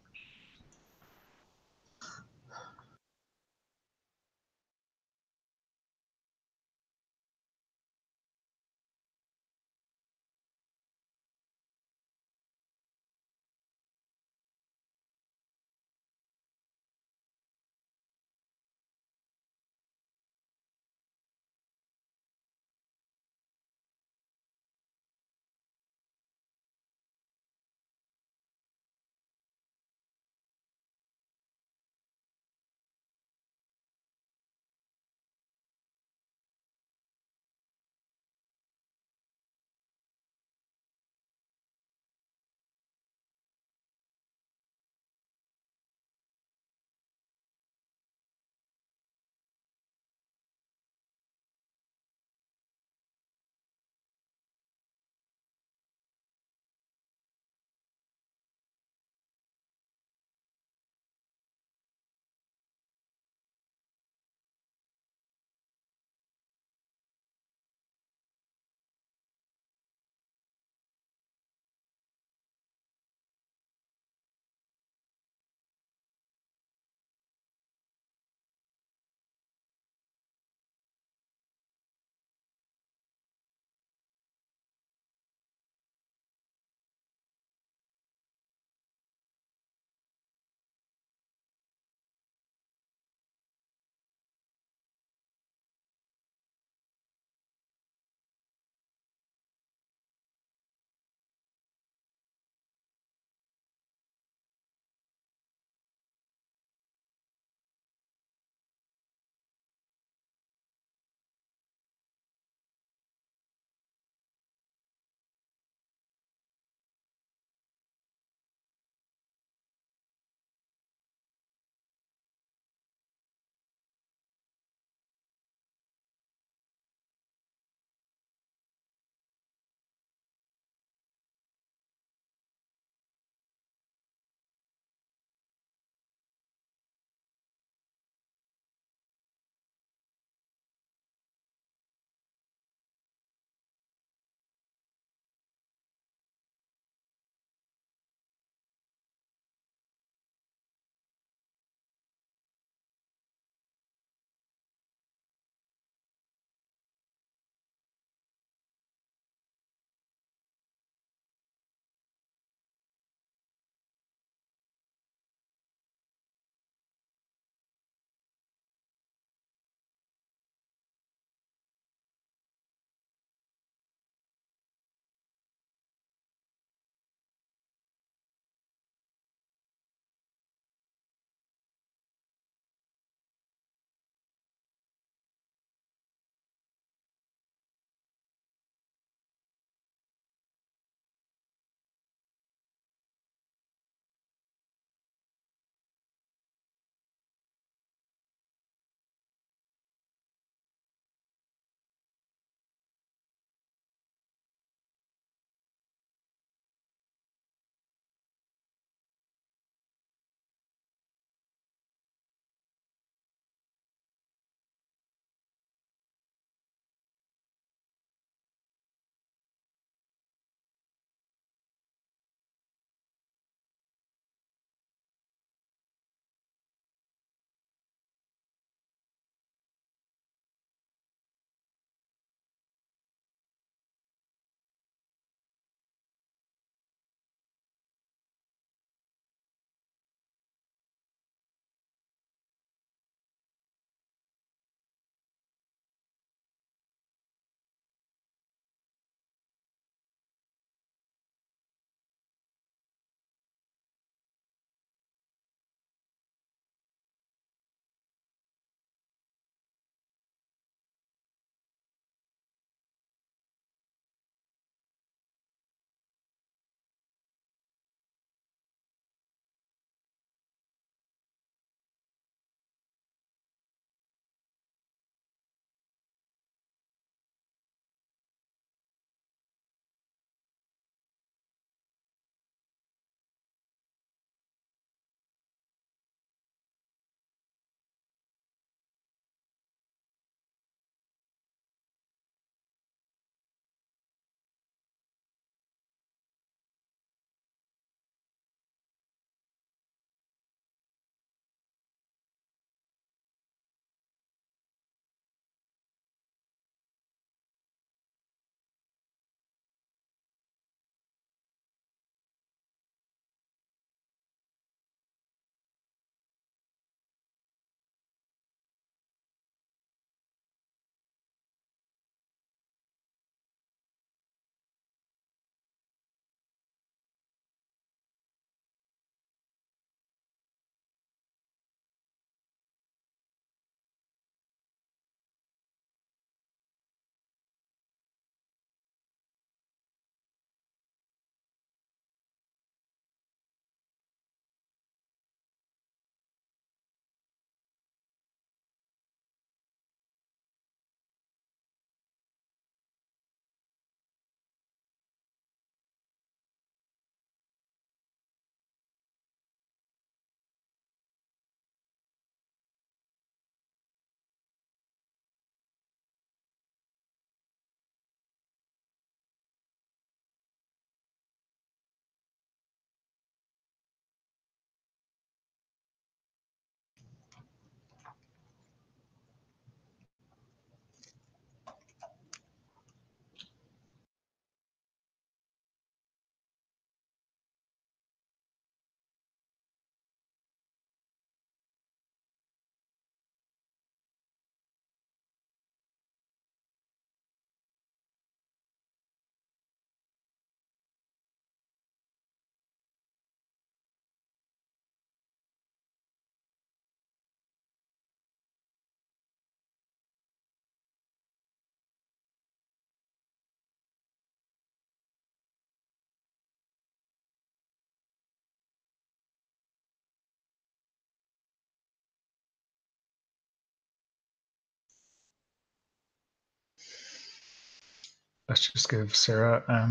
let's just give Sarah a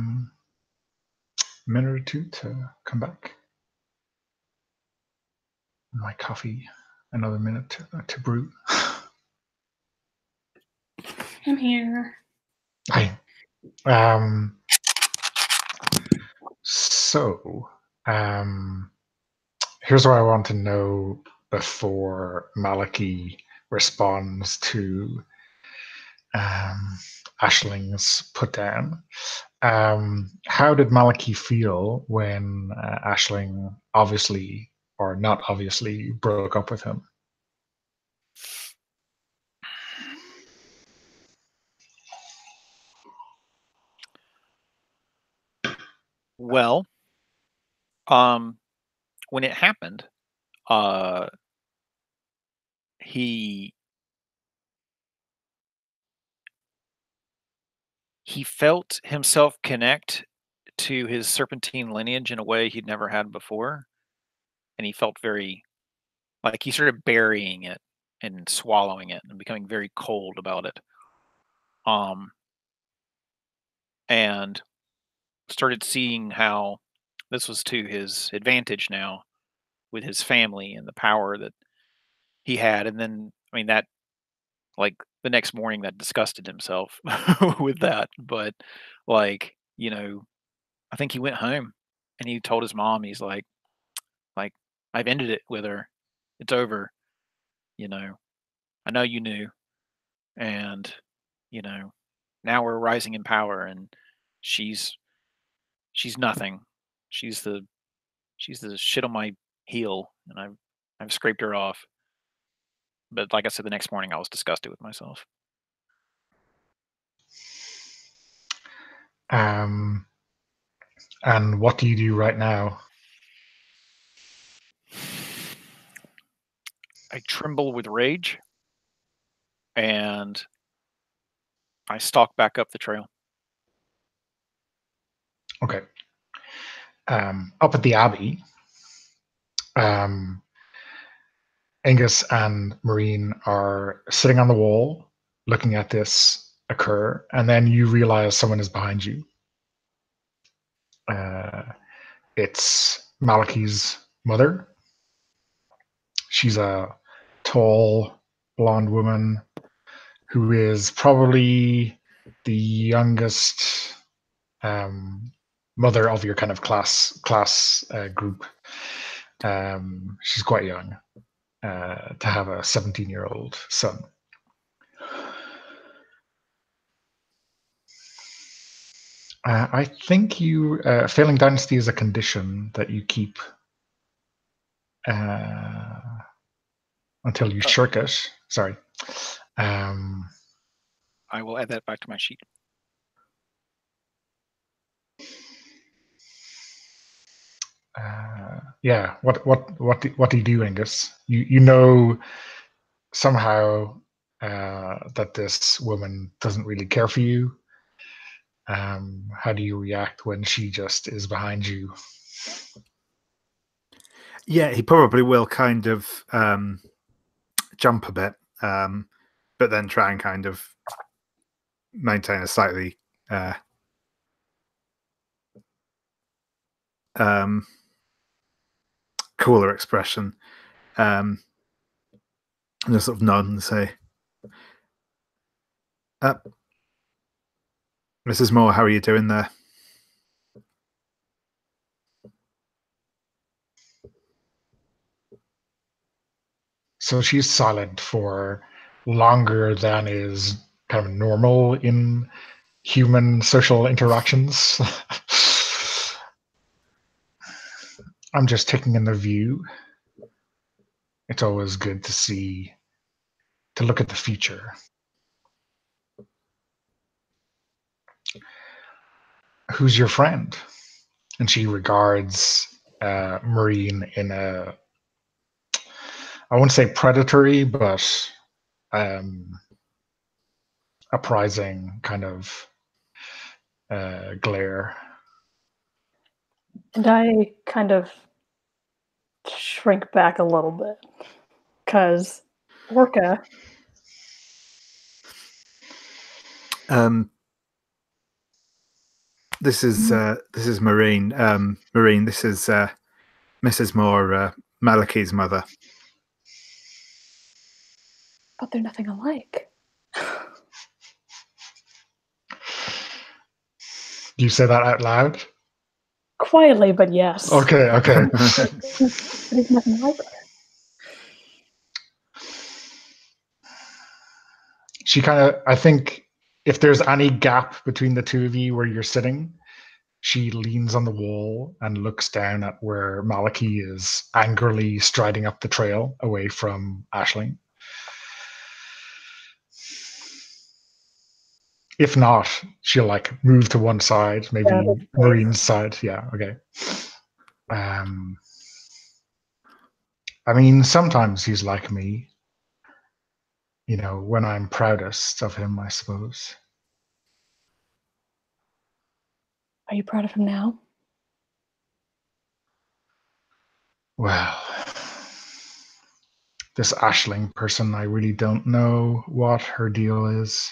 minute or two to come back. My coffee, another minute to brew. I'm here. Hi. So, here's what I want to know before Maliki responds to Ashling's put down. How did Maliki feel when Ashling obviously or not obviously broke up with him? Well, when it happened, he felt himself connect to his serpentine lineage in a way he'd never had before, and he felt very like he started burying it and swallowing it and becoming very cold about it. And started seeing how this was to his advantage now with his family and the power that he had. And then, I mean, that like the next morning that disgusted himself with that. But like, you know, I think he went home and he told his mom, he's like, I've ended it with her. It's over. You know, I know you knew. And, you know, now we're rising in power and she's nothing. She's the shit on my heel and I've scraped her off. But like I said, the next morning I was disgusted with myself. And what do you do right now? I tremble with rage and I stalk back up the trail. Okay. Up at the Abbey, Angus and Marine are sitting on the wall looking at this occur, and then you realize someone is behind you. It's Malachi's mother. She's a tall, blonde woman who is probably the youngest mother of your kind of class group. She's quite young to have a 17-year-old son. I think you failing dynasty is a condition that you keep until you shirk it. Sorry. I will add that back to my sheet. Yeah. What do you do, Angus? You know somehow that this woman doesn't really care for you. How do you react when she just is behind you? Yeah, he probably will kind of jump a bit, but then try and kind of maintain a slightly cooler expression, and just sort of nod and say, Mrs. Moore, how are you doing there? So she's silent for longer than is kind of normal in human social interactions. I'm just taking in the view. It's always good to look at the future. Who's your friend? And she regards Marine in a, I won't say predatory, but apprising kind of glare. And I kind of shrink back a little bit because Orca. This is Marine. Marine, this is Mrs. Moore, Malachi's mother. But they're nothing alike. Do you say that out loud? Quietly, but yes. Okay. There's nothing like her. She kind of, I think, if there's any gap between the two of you where you're sitting, she leans on the wall and looks down at where Malachi is angrily striding up the trail away from Aisling. If not, she'll like move to one side, maybe Marine's side. Yeah, okay. I mean, sometimes he's like me. You know, when I'm proudest of him, I suppose. Are you proud of him now? Well, this Aisling person, I really don't know what her deal is.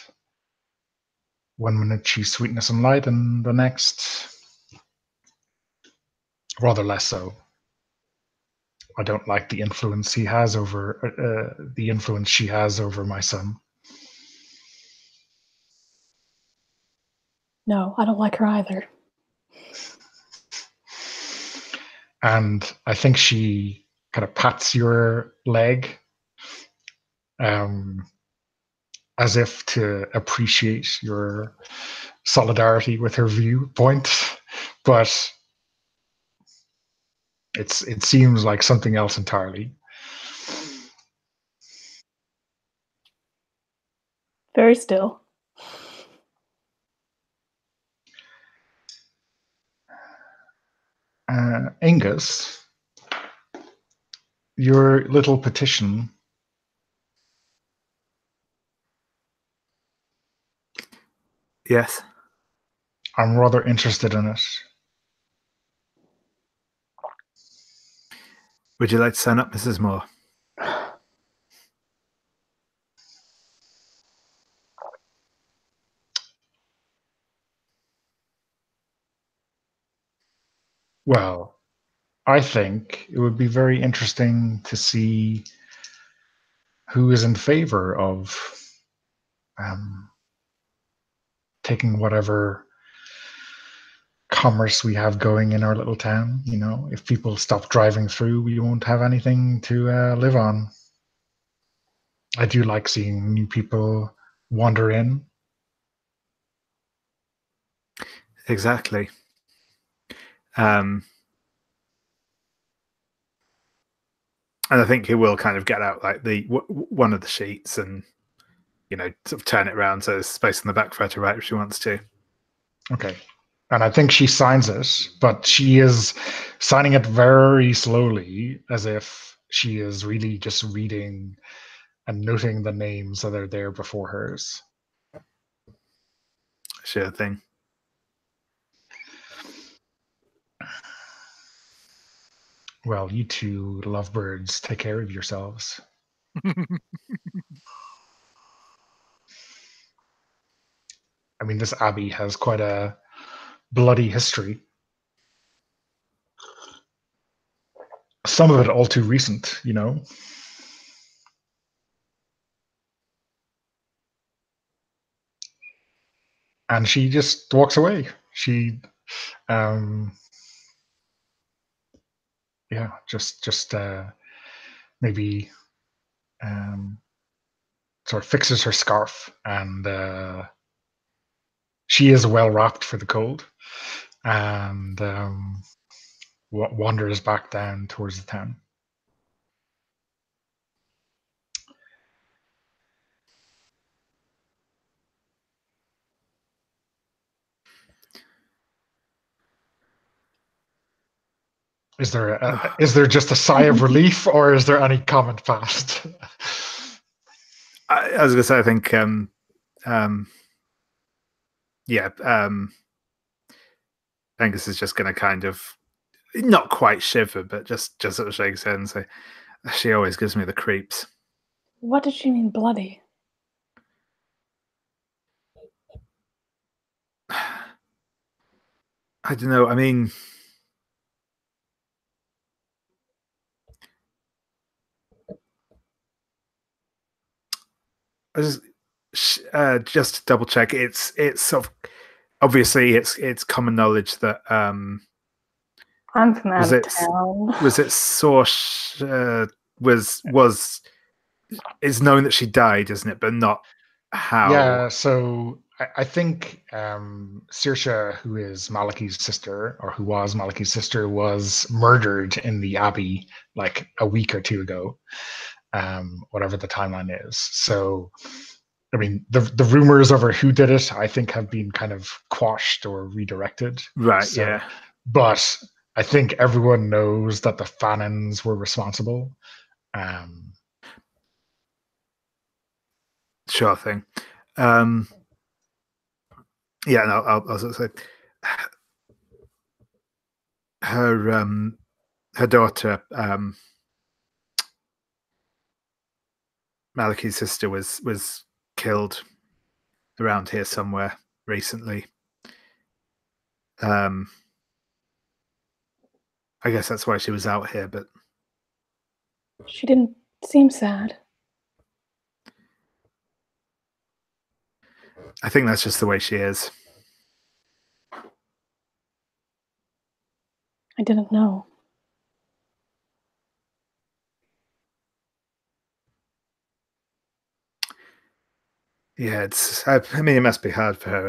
One minute she's sweetness and light, and the next, rather less so. I don't like the influence he has over the influence she has over my son. No, I don't like her either. And I think she kind of pats your leg, as if to appreciate your solidarity with her viewpoint, but it seems like something else entirely. Very still. Angus, your little petition. Yes. I'm rather interested in it. Would you like to sign up, Mrs. Moore? Well, I think it would be very interesting to see who is in favor of taking whatever commerce we have going in our little town. You know, if people stop driving through, we won't have anything to live on. I do like seeing new people wander in. Exactly. And I think he will kind of get out like the one of the sheets and, you know, sort of turn it around so there's space in the back for her to write if she wants to. Okay. And I think she signs it, but she is signing it very slowly, as if she is really just reading and noting the names that are there before hers. Sure thing. Well, you two lovebirds, take care of yourselves. I mean, this abbey has quite a bloody history. Some of it all too recent, you know. And she just walks away. She, yeah, just maybe sort of fixes her scarf, and she is well wrapped for the cold, and wanders back down towards the town. Is there just a sigh of relief, or is there any comment passed? I was going to say, I think, Angus is just going to kind of not quite shiver, but just sort of shake his head and say, "She always gives me the creeps." What did she mean, bloody? I don't know. I mean, just to double check, it's sort of obviously it's common knowledge that I'm from out of town. was it Source was it's known that she died, isn't it? But not how. Yeah, so I think Saoirse, who is Malachi's sister, or who was Malachi's sister, was murdered in the Abbey like a week or two ago, whatever the timeline is. So, I mean, the rumors over who did it, I think, have been kind of quashed or redirected. Right, So, yeah. But I think everyone knows that the Fanons were responsible. Sure thing. Yeah, no, I'll say her daughter, Malachi's sister, was killed around here somewhere recently. I guess that's why she was out here, but she didn't seem sad. I think that's just the way she is. I didn't know. Yeah, I mean, it must be hard for her.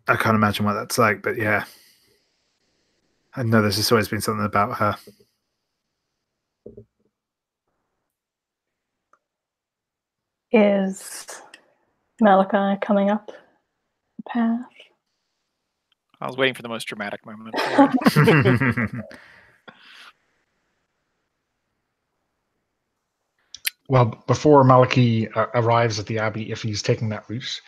I can't imagine what that's like, but yeah. I know there's just always been something about her. Is Malachi coming up the path? I was waiting for the most dramatic moment. Well, before Malachi arrives at the Abbey, if he's taking that route,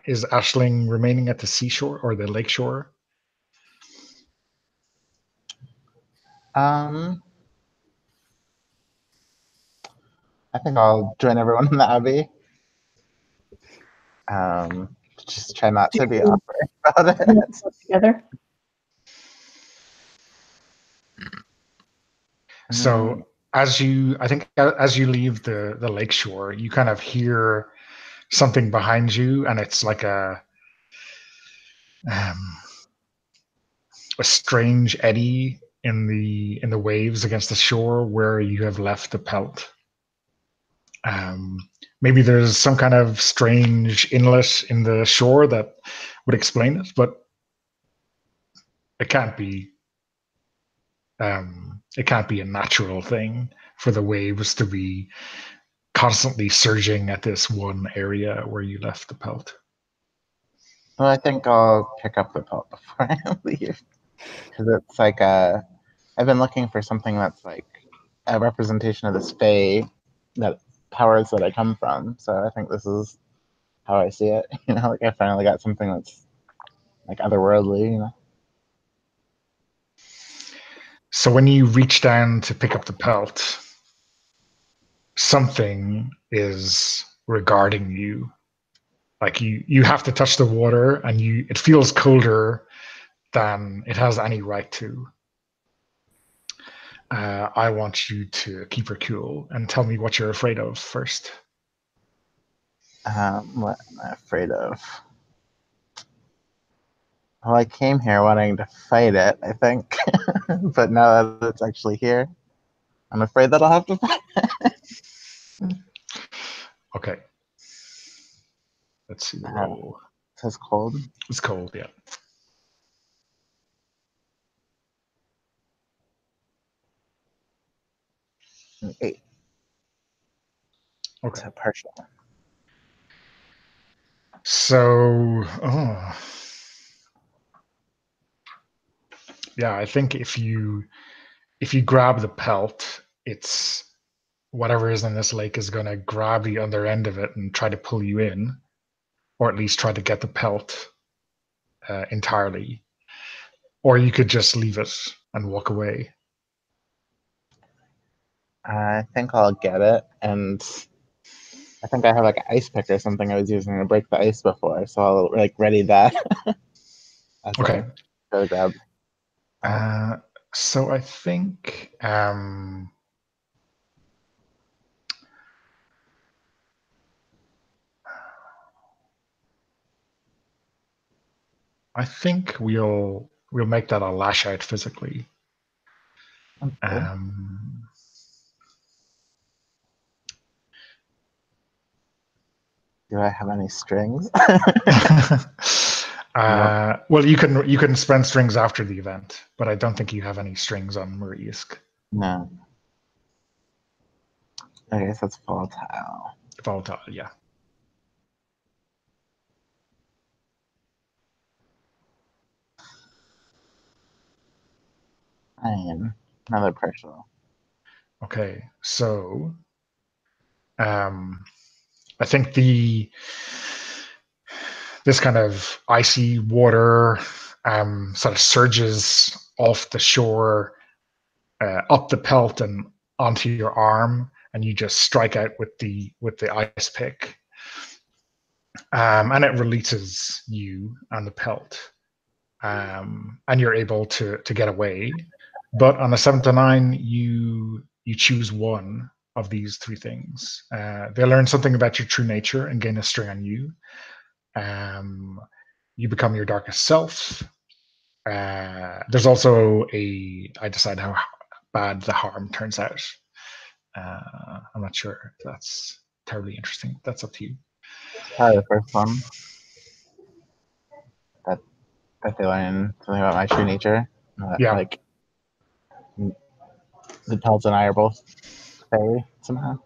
is Ashling remaining at the seashore or the lakeshore? I think I'll join everyone in the Abbey. Just try not to be awkward about it. Together. So as you leave the lakeshore, you kind of hear something behind you, and it's like a strange eddy in the waves against the shore where you have left the pelt. Maybe there's some kind of strange inlet in the shore that would explain it, but it can't be. It can't be a natural thing for the waves to be constantly surging at this one area where you left the pelt. Well, I think I'll pick up the pelt before I leave, because it's like I've been looking for something that's like a representation of this fae that powers that I come from. So I think this is how I see it. Like I finally got something that's like otherworldly. So when you reach down to pick up the pelt, something is regarding you. Like you have to touch the water, and it feels colder than it has any right to. I want you to keep her cool and tell me what you're afraid of first. What am I afraid of? Well, I came here wanting to fight it, I think. But now that it's actually here, I'm afraid that I'll have to fight it. Okay. Let's see the roll. It says cold. It's cold, yeah. An 8. Okay. It's a partial. So, yeah, I think if you grab the pelt, it's whatever is in this lake is going to grab the other end of it and try to pull you in, or at least try to get the pelt entirely. Or you could just leave it and walk away. I think I'll get it, and I think I have like an ice pick or something I was using to break the ice before, so I'll like ready that. As Okay. I go to grab. So I think we'll make that a lash out physically. Okay. Do I have any strings? Well, you can spend strings after the event, but I don't think you have any strings on Mariusk. No. I guess that's volatile. Volatile, yeah. Another partial. Okay, so I think this kind of icy water sort of surges off the shore, up the pelt and onto your arm, and you just strike out with the ice pick, and it releases you and the pelt, and you're able to get away. But on a 7 to 9, you choose one of these three things. They learn something about your true nature and gain a string on you. You become your darkest self. There's also I decide how bad the harm turns out. I'm not sure if that's terribly interesting. That's up to you. Probably the first one. That they learn something about my true nature. Yeah. Like the Pelts and I are both fairy somehow.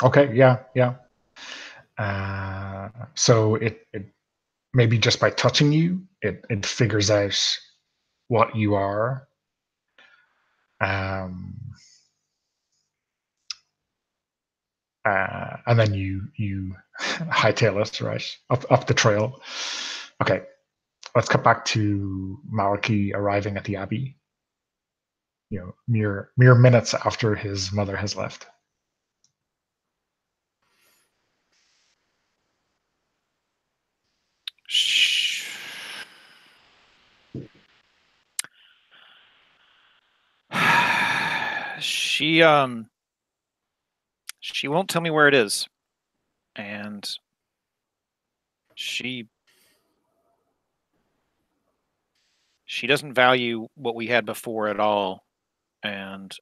Okay. Yeah. Yeah. So it maybe just by touching you, it figures out what you are. And then you hightail it right up the trail. Okay, let's cut back to Maliki arriving at the Abbey. Mere minutes after his mother has left. She won't tell me where it is, and she doesn't value what we had before at all, and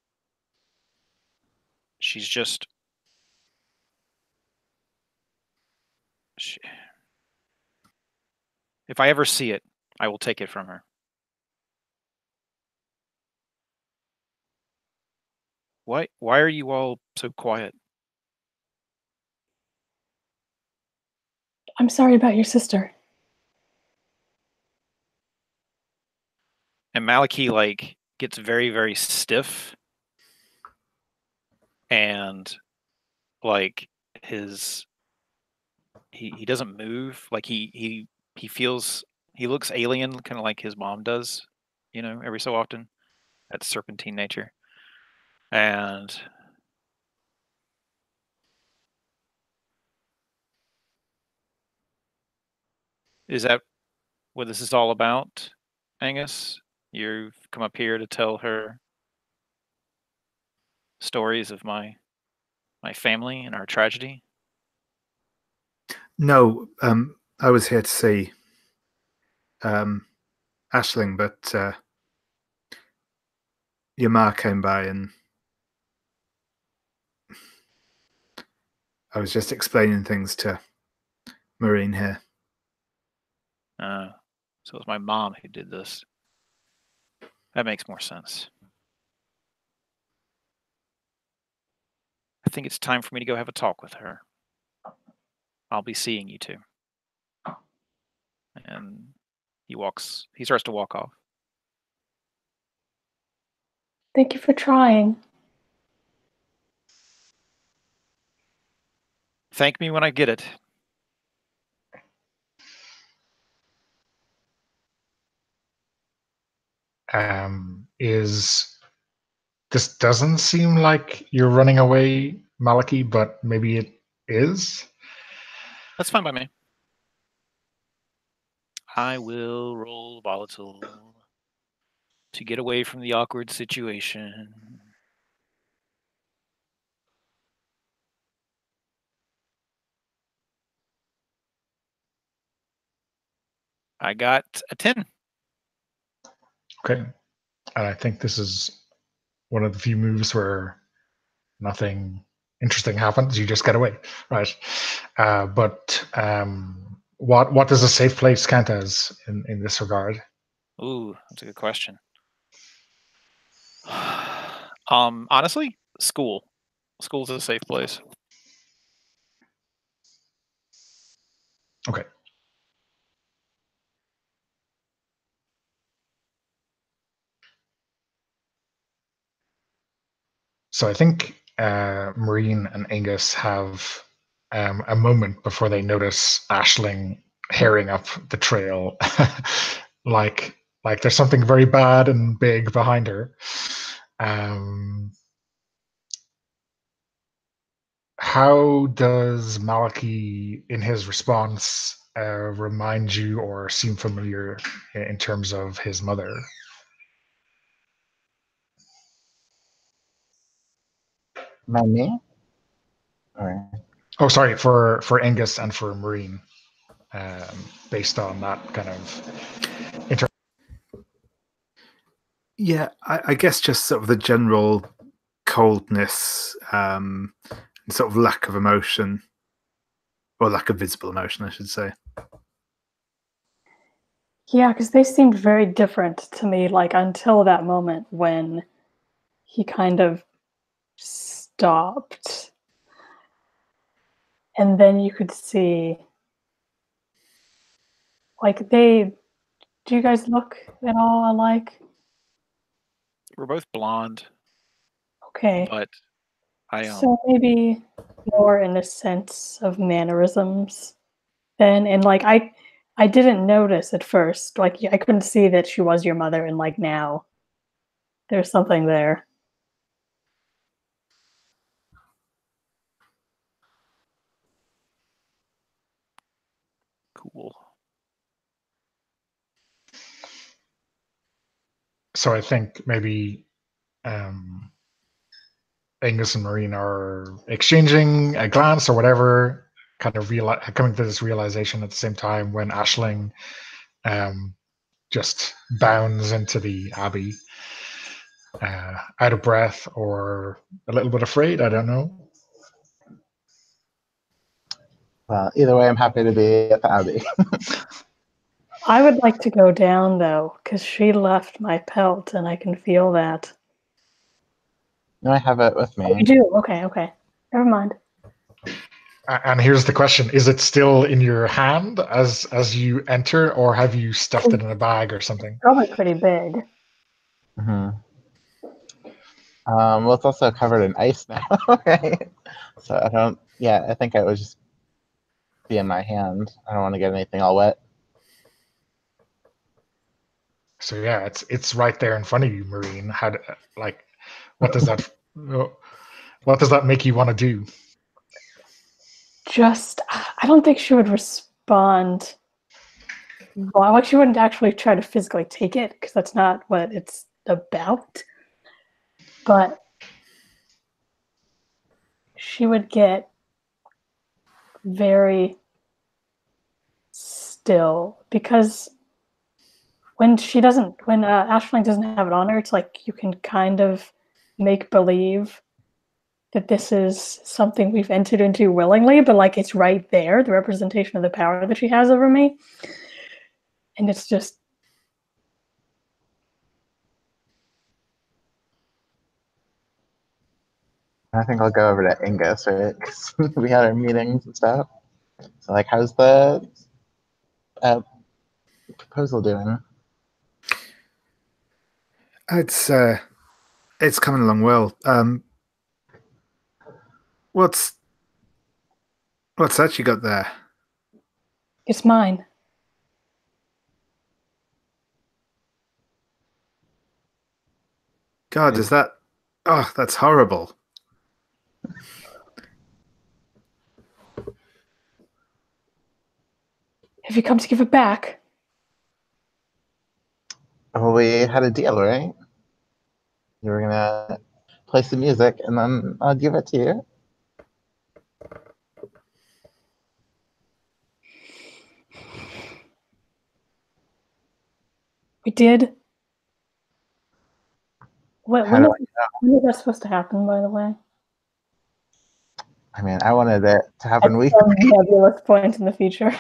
she's just if I ever see it, I will take it from her. Why are you all so quiet? I'm sorry about your sister. And Maliki gets very, very stiff, and he doesn't move. He feels, he looks alien, kind of like his mom does, every so often. That serpentine nature. And is that what this is all about, Angus? You've come up here to tell her stories of my family and our tragedy? No, I was here to see Aisling, but your ma came by and I was just explaining things to Marine here. So it was my mom who did this. That makes more sense. I think it's time for me to go have a talk with her. I'll be seeing you two. And he starts to walk off. Thank you for trying. Thank me when I get it. This doesn't seem like you're running away, Maliki, but maybe is. That's fine by me. I will roll volatile to get away from the awkward situation. I got a 10. Okay. And I think this is one of the few moves where nothing interesting happens. You just get away, right? But what does a safe place count as in this regard? Ooh, that's a good question. Honestly, school. School's a safe place. Okay. So I think Marine and Angus have a moment before they notice Ashling herring up the trail, like there's something very bad and big behind her. How does Maliki, in his response, remind you or seem familiar in terms of his mother? Me? Or Oh, sorry, for Angus and for Marine, based on that kind of. Yeah, I guess just sort of the general coldness, and sort of lack of emotion, or lack of visible emotion, I should say. Yeah, because they seemed very different to me, like until that moment when he kind of stopped. And then you could see, like, do you guys look at all alike? We're both blonde, Okay. but I So maybe more in the sense of mannerisms then. And like I didn't notice at first. Like I couldn't see that she was your mother, and like now there's something there. cool. So I think maybe Angus and Marine are exchanging a glance or whatever, kind of coming to this realization at the same time when Ashling just bounds into the abbey, out of breath or a little bit afraid. I don't know. well, either way, I'm happy to be at the Abbey. I would like to go down though, because she left my pelt and I can feel that. No, I have it with me. Oh, you do? Okay. Never mind. And here's the question: is it still in your hand as you enter, or have you stuffed it in a bag or something? Probably pretty big. Mm-hmm. Well, it's also covered in ice now, right? So I don't. Yeah, I think it would just be in my hand. I don't want to get anything all wet. So yeah, it's right there in front of you, Marine. What does that make you want to do? Just, I don't think she would respond. Well, like she wouldn't actually try to physically take it because that's not what it's about. But she would get very still because when Ashling doesn't have it on her, it's like you can kind of make believe that this is something we've entered into willingly, but like it's right there, the representation of the power that she has over me. And it's just I think I'll go over to Angus, right? Because we had our meetings and stuff. So, like, how's the proposal doing? It's coming along well. What's that you got there? it's mine. God, is that? Oh, that's horrible. Have you come to give it back? Well, we had a deal, right? You were gonna play some music, and then I'll give it to you. We did. How When do is that supposed to happen, by the way? I mean, I wanted it to At happen week. some nebulous point in the future.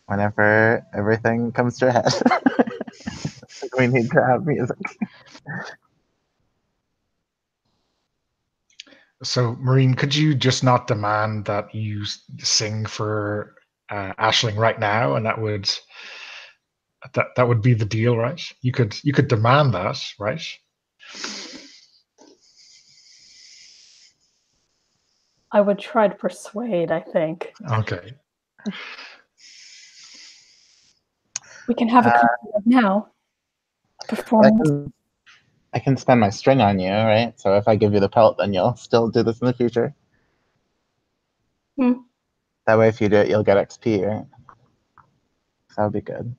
Whenever everything comes to a head. We need to have music. So, Maureen, could you just not demand that you sing for Aisling right now, and that would be the deal, right? You could demand that, right? I would try to persuade, I think. Okay. We can have a concert now. Performance. I can spend my string on you, right? So if I give you the pelt, then you'll still do this in the future. Hmm. That way, if you do it, you'll get XP, right? So that would be good.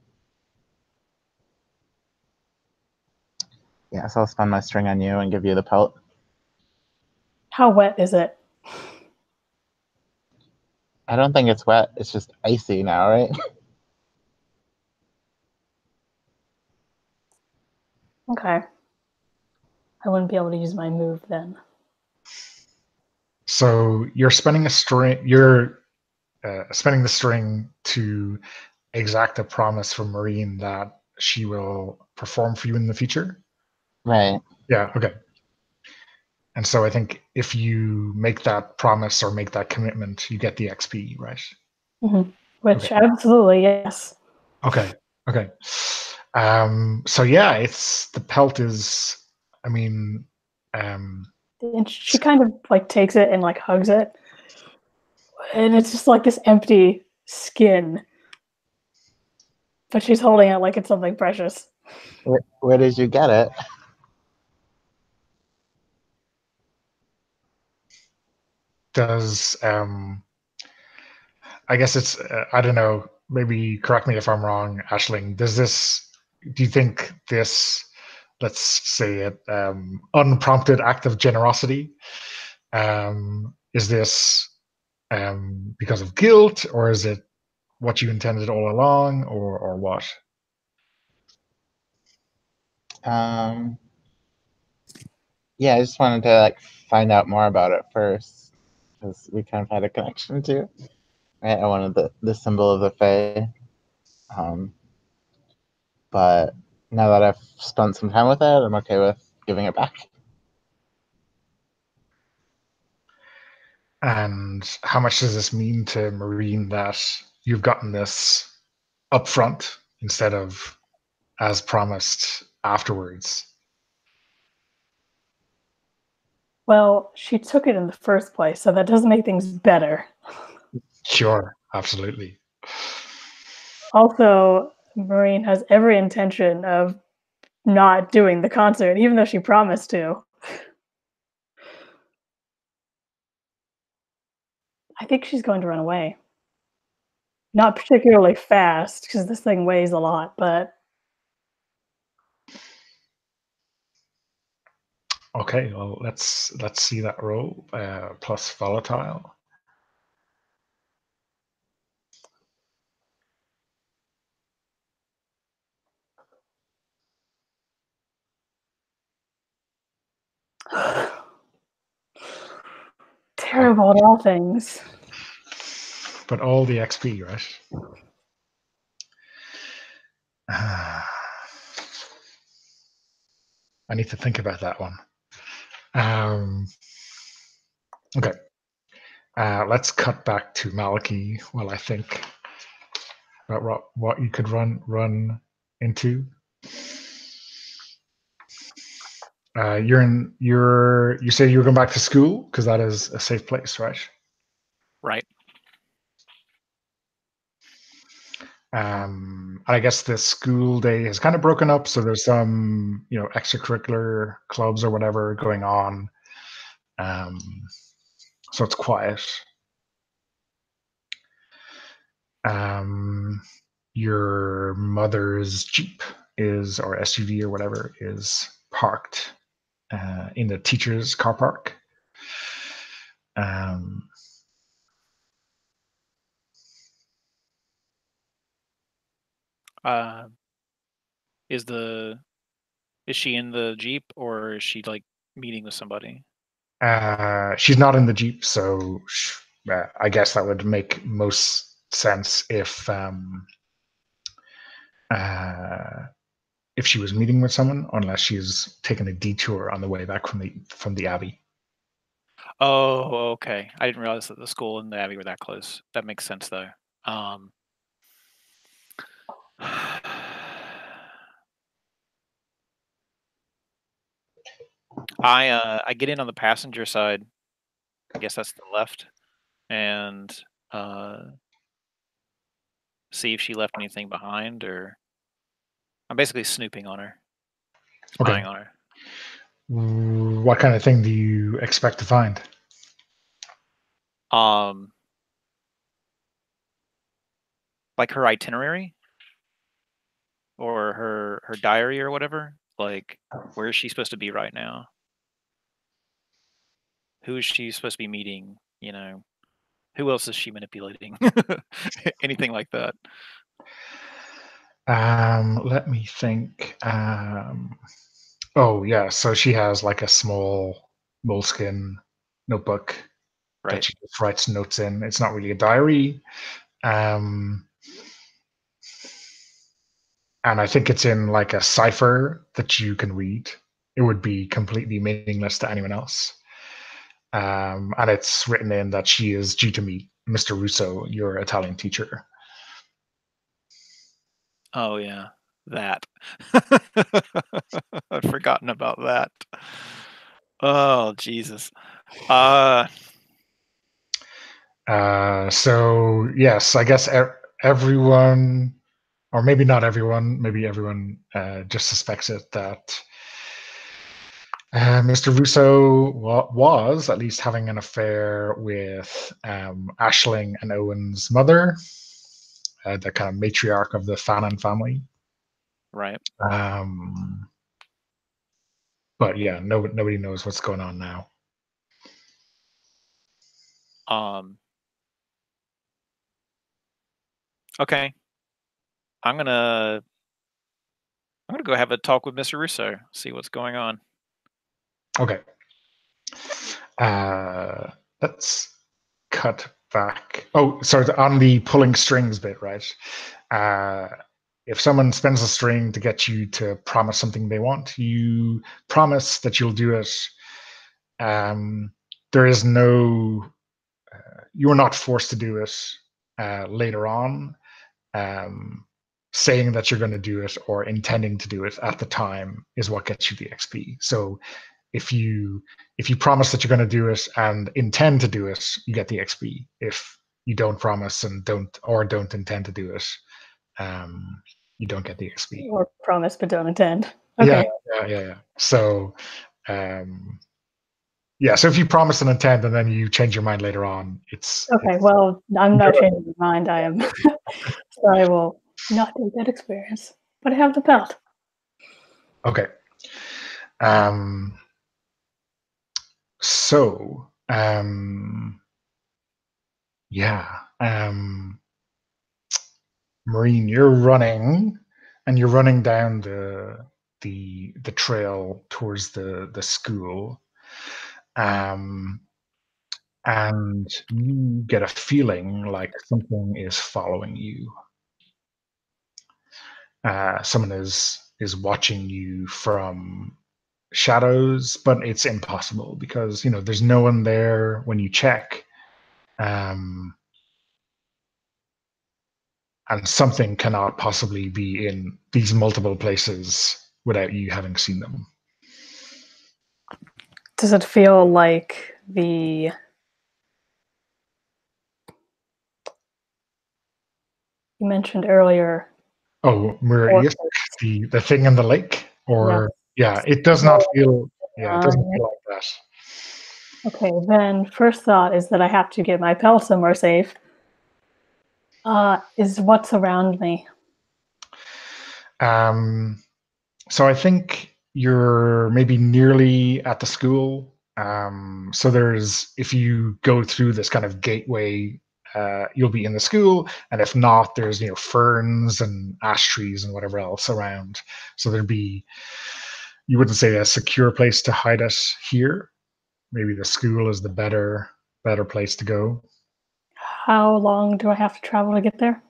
Yeah, so I'll spend my string on you and give you the pelt. How wet is it? I don't think it's wet. It's just icy now, right? Okay. I wouldn't be able to use my move then. So you're spending a string. You're spending the string to exact a promise from Maureen that she will perform for you in the future. Right. Yeah. Okay. And so I think if you make that promise or make that commitment, you get the XP, right? Mm-hmm. Which Okay. absolutely, yes. Okay. Okay. So yeah, it's the pelt is. I mean, And she kind of like takes it and like hugs it, and it's just like this empty skin. But she's holding it like it's something precious. Where did you get it? does I guess it's I don't know. Maybe correct me if I'm wrong, Aisling. Do you think this, let's say it, unprompted act of generosity, is this because of guilt, or is it what you intended all along, or what? Yeah, I just wanted to like find out more about it first, because we kind of had a connection too. Right? I wanted the symbol of the Fae. But now that I've spent some time with it, I'm okay with giving it back. And how much does this mean to Maureen that you've gotten this upfront instead of as promised afterwards? Well, she took it in the first place, so that doesn't make things better. Sure, absolutely. Also, Maureen has every intention of not doing the concert, even though she promised to. I think she's going to run away. Not particularly fast, because this thing weighs a lot, but Okay, well let's see that roll plus volatile. terrible at all things. But all the XP, right? I need to think about that one. Okay. Let's cut back to Malachi while I think about what you could run into. You say you're going back to school because that is a safe place, right? Right. And I guess the school day has kind of broken up, so there's some extracurricular clubs or whatever going on. So it's quiet. Your mother's Jeep is, or SUV or whatever, is parked in the teacher's car park. Is she in the Jeep, or is she like meeting with somebody? She's not in the Jeep, so I guess that would make most sense if she was meeting with someone, unless she's taken a detour on the way back from the Abbey. Oh, okay. I didn't realize that the school and the Abbey were that close. That makes sense, though. I get in on the passenger side. I guess that's the left, and see if she left anything behind, or I'm basically snooping on her, spying on her. What kind of thing do you expect to find? Like her itinerary, or her diary, or whatever. Like, where is she supposed to be right now? Who is she supposed to be meeting? You know, who else is she manipulating? Anything like that. Let me think. Oh yeah, so she has like a small moleskin notebook that she just writes notes in. It's not really a diary. And I think it's in like a cipher that you can read. It would be completely meaningless to anyone else. And it's written in that she is due to meet Mr. Russo, your Italian teacher. Oh yeah, that. I'd forgotten about that. Oh Jesus. So yes, I guess everyone, or maybe not everyone, maybe everyone just suspects it, that Mr. Russo was at least having an affair with Aisling and Owen's mother, the kind of matriarch of the Fannin family. Right. But yeah, nobody knows what's going on now. Okay. I'm gonna go have a talk with Mr. Russo, see what's going on. Okay. Let's cut back. Oh, sorry, on the pulling strings bit, right? If someone spends a string to get you to promise something they want, you promise that you'll do it. There is no, you are not forced to do it later on. Saying that you're going to do it or intending to do it at the time is what gets you the XP. So if you promise that you're going to do it and intend to do it, you get the XP. If you don't promise and don't intend to do it, you don't get the XP. Or promise but don't intend. Okay. Yeah. So, so if you promise and intend and then you change your mind later on, okay. Well, I'm not changing my mind. I am. So I will not take that experience, but I have the belt. Okay. So, Maureen, you're running, and you're running down the trail towards the school, and you get a feeling like something is following you. Someone is watching you from shadows, but it's impossible because there's no one there when you check. And something cannot possibly be in these multiple places without you having seen them. Does it feel like you mentioned earlier? Oh, the thing in the lake? Or it does not feel it doesn't feel like that. Okay, then first thought is that I have to get my pal somewhere safe. is what's around me. So I think you're maybe nearly at the school. So if you go through this kind of gateway, you'll be in the school, and if not, there's ferns and ash trees and whatever else around. So you wouldn't say a secure place to hide it here. Maybe the school is the better place to go. How long do I have to travel to get there?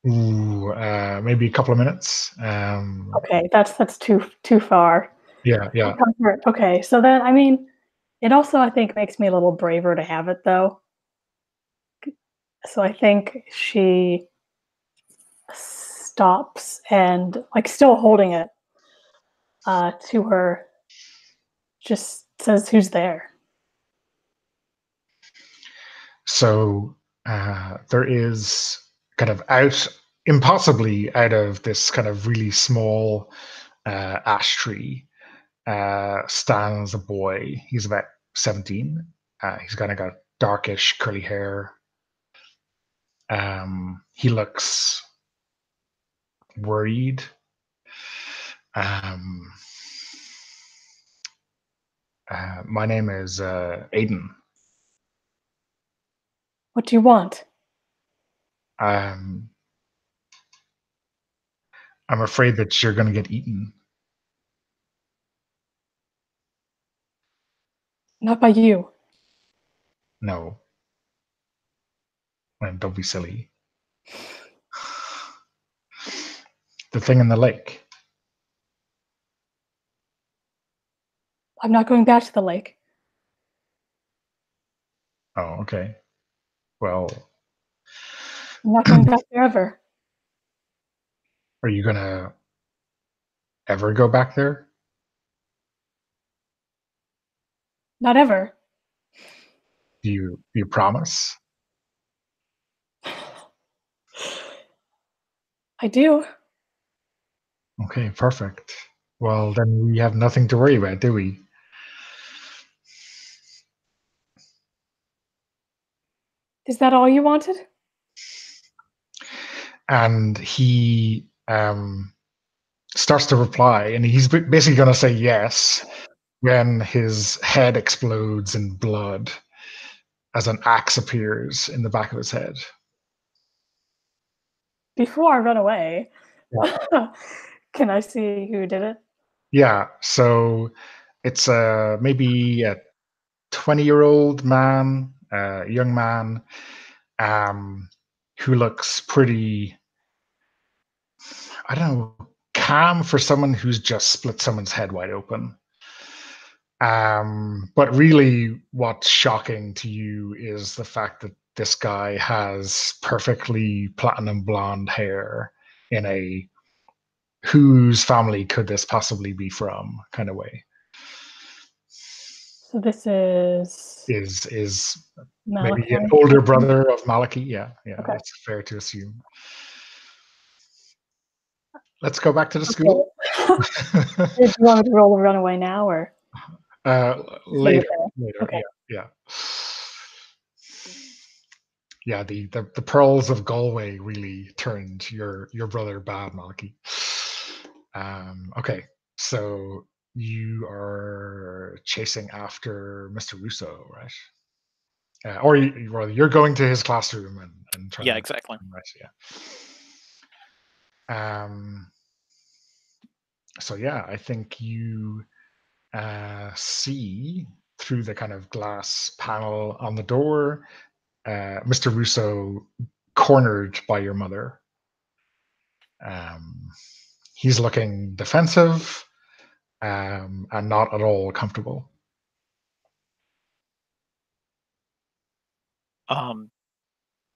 Ooh, maybe a couple of minutes. Okay, that's too far. Yeah. Okay, so then I mean, it also I think makes me a little braver to have it though. So I think she stops and still holding it to her, just says, "Who's there?" So there is kind of impossibly out of this kind of really small ash tree stands a boy. He's about 17. He's kind of got darkish curly hair. He looks worried. My name is Aiden. What do you want? I'm afraid that you're going to get eaten. Not by you. No. Don't be silly. The thing in the lake. I'm not going back to the lake. Oh, okay. Well, I'm not going back there ever. are you going to ever go back there? Not ever. Do you promise? I do. Okay, perfect. Well, then we have nothing to worry about, do we? Is that all you wanted? And he starts to reply, and he's basically going to say yes when his head explodes in blood as an axe appears in the back of his head. Before I run away, Yeah. can I see who did it? Yeah, so it's maybe a 20-year-old man, young man, who looks pretty, I don't know, calm for someone who's just split someone's head wide open. But really, what's shocking to you is the fact that this guy has perfectly platinum blonde hair in a whose family could this possibly be from kind of way. So this is Is maybe Malachi. an older brother of Maliki. Yeah, Okay. that's fair to assume. Let's go back to the school. Do you want me to roll the runaway now, or Later. Okay. Yeah. Yeah, the pearls of Galway really turned your brother bad, Maliki. Okay, so you are chasing after Mr. Russo, right? Or you're going to his classroom and trying. Yeah, exactly. Right, yeah. So yeah, I think you see through the kind of glass panel on the door, Mr. Russo cornered by your mother. He's looking defensive and not at all comfortable.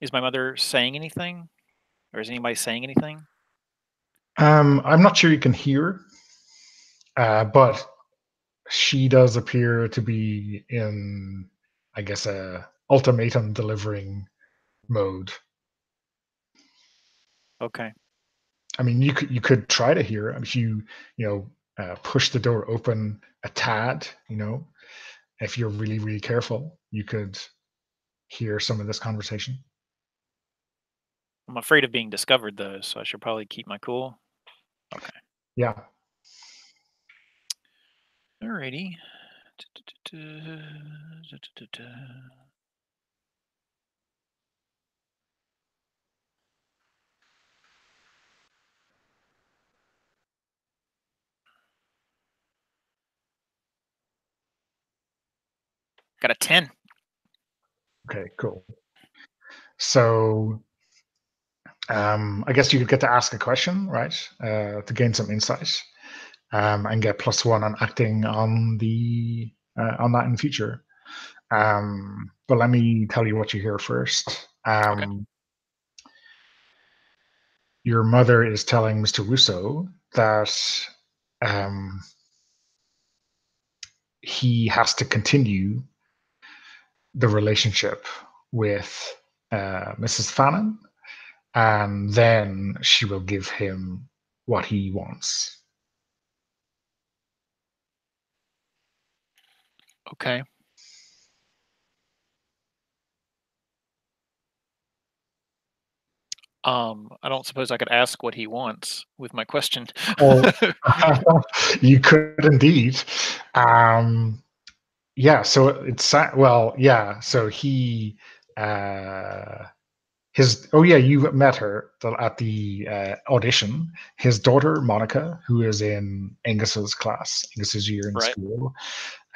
Is my mother saying anything, or is anybody saying anything? I'm not sure you can hear, but she does appear to be in, I guess, a ultimatum delivering mode. Okay. I mean, you could try to hear. I mean, push the door open a tad. If you're really, really careful, you could hear some of this conversation. I'm afraid of being discovered, though, so I should probably keep my cool. Okay. Yeah. Alrighty. Got a 10. Okay, cool. So I guess you could get to ask a question, right? To gain some insight, and get +1 on acting on the on that in future. But let me tell you what you hear first. Okay. Your mother is telling Mr. Russo that he has to continue the relationship with Mrs. Fannin, and then she will give him what he wants. Okay. I don't suppose I could ask what he wants with my question. Oh, you could indeed. Yeah, so it's well, yeah. So he, you met her at the audition. His daughter Monica, who is in Angus's class, Angus's year in Right. school.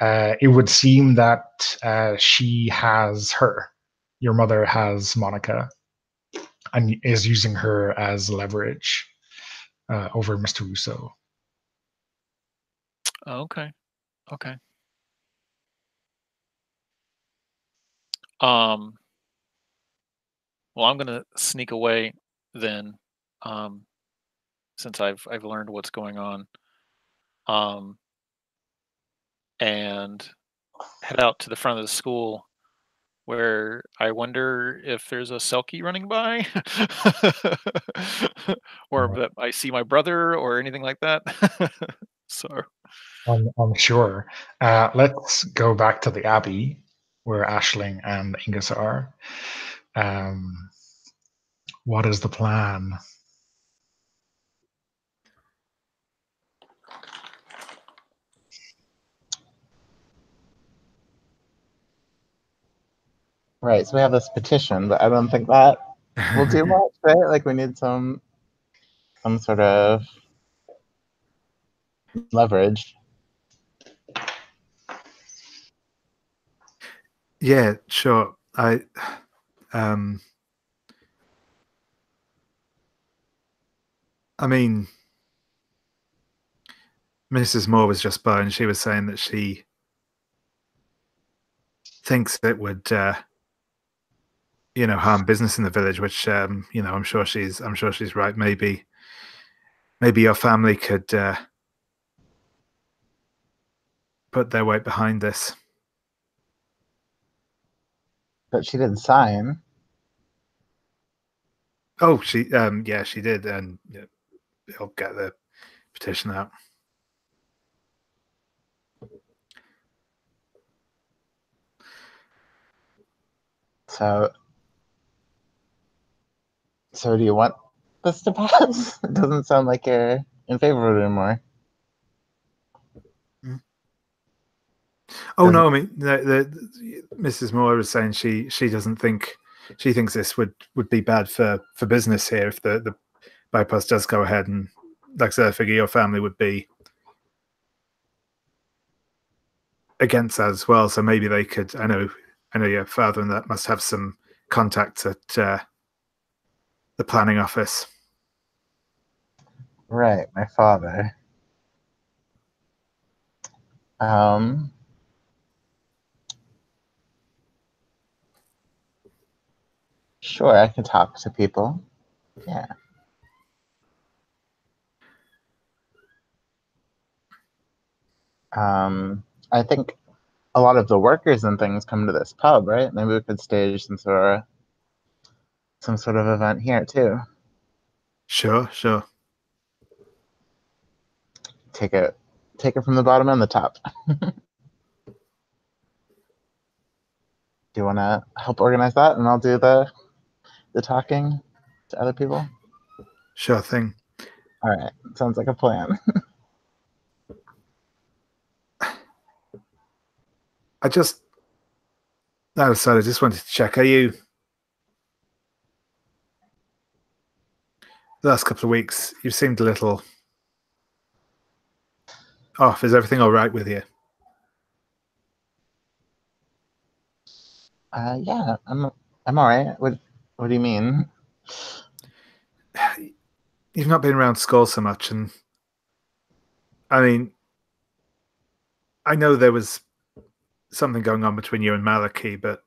It would seem that she has her. Your mother has Monica, and is using her as leverage over Mr. Russo. Okay. Okay. Well, I'm gonna sneak away then, since I've learned what's going on, and head out to the front of the school where I wonder if there's a Selkie running by, or that I see my brother or anything like that. So I'm sure. Let's go back to the Abbey where Ashling and Angus are. What is the plan? Right, so we have this petition, but I don't think that will do much, right? Like we need some sort of leverage. Yeah, sure. I mean, Mrs. Moore was just by, and she was saying that she thinks it would, harm business in the village. Which, I'm sure she's right. Maybe your family could put their weight behind this. But she didn't sign. Oh, she did, and I'll get the petition out. So do you want this to pass? It doesn't sound like you're in favor of it anymore. Oh no, I mean, Mrs. Moore was saying she doesn't think, she thinks this would be bad for business here if the bypass does go ahead, and like I said, I figure your family would be against that as well. So maybe they could. I know your father and that must have some contacts at the planning office. Right, my father. Sure, I can talk to people. Yeah. I think a lot of the workers and things come to this pub, right? Maybe we could stage some sort of event here too. Sure. Take it from the bottom and the top. Do you want to help organize that, and I'll do the talking? to other people? Sure thing. All right, sounds like a plan. I just wanted to check. Are you the last couple of weeks? You seemed a little off. Is everything all right with you? Yeah, I'm all right. What do you mean? You've not been around school so much, and I mean, I know there was something going on between you and Malachi, but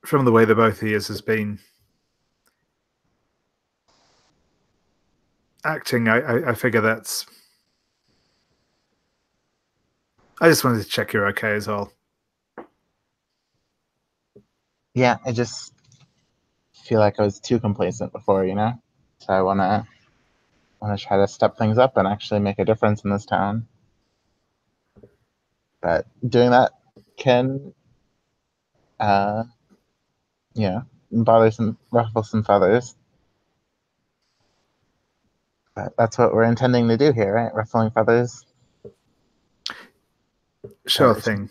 from the way the both of you has been acting, I figure that's. I just wanted to check you're okay as all. Yeah, I just feel like I was too complacent before, you know? So I wanna try to step things up and actually make a difference in this town. But doing that can ruffle some feathers. But that's what we're intending to do here, right? Ruffling feathers. Sure thing.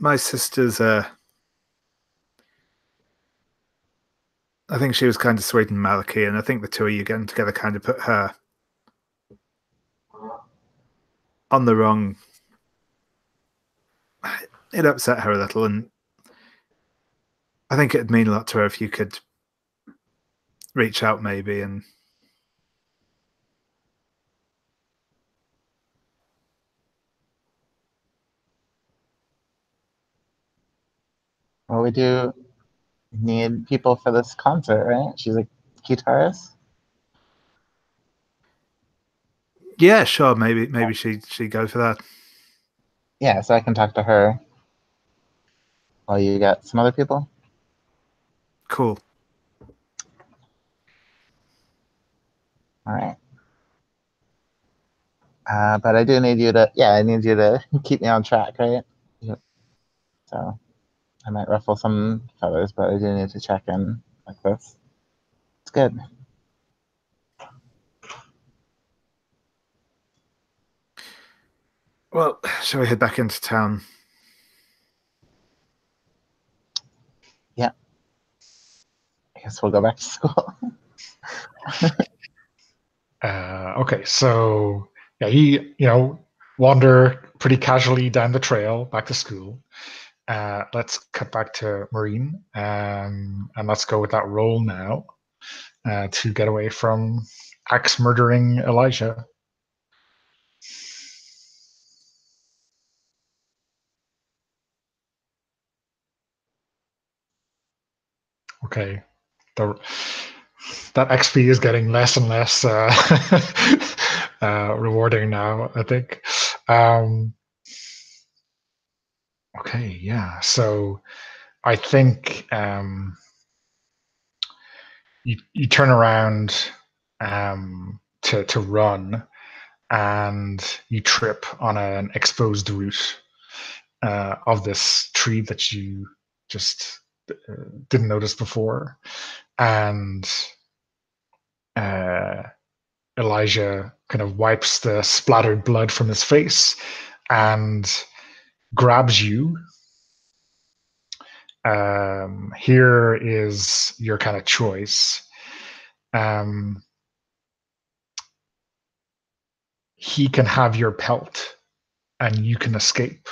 My sister's I think she was kind of sweet and Malachi, and I think the two of you getting together kind of put her on the wrong. It upset her a little, and I think it'd mean a lot to her if you could reach out maybe and Well, we do need people for this concert, right? She's a guitarist. yeah, sure, maybe she go for that. Yeah, so I can talk to her while you got some other people. Cool. All right. But I do need you to, I need you to keep me on track, right? So I might ruffle some feathers, but I do need to check in like this. It's good. Well, shall we head back into town? Yeah. I guess we'll go back to school. Okay, so yeah, you wander pretty casually down the trail back to school. Let's cut back to Marine, and let's go with that roll now to get away from axe murdering Elijah. Okay, that XP is getting less and less rewarding now, I think. Okay, yeah. So I think you turn around to run, and you trip on an exposed root of this tree that you just didn't notice before, and Elijah kind of wipes the splattered blood from his face and grabs you. Here is your kind of choice. He can have your pelt and you can escape,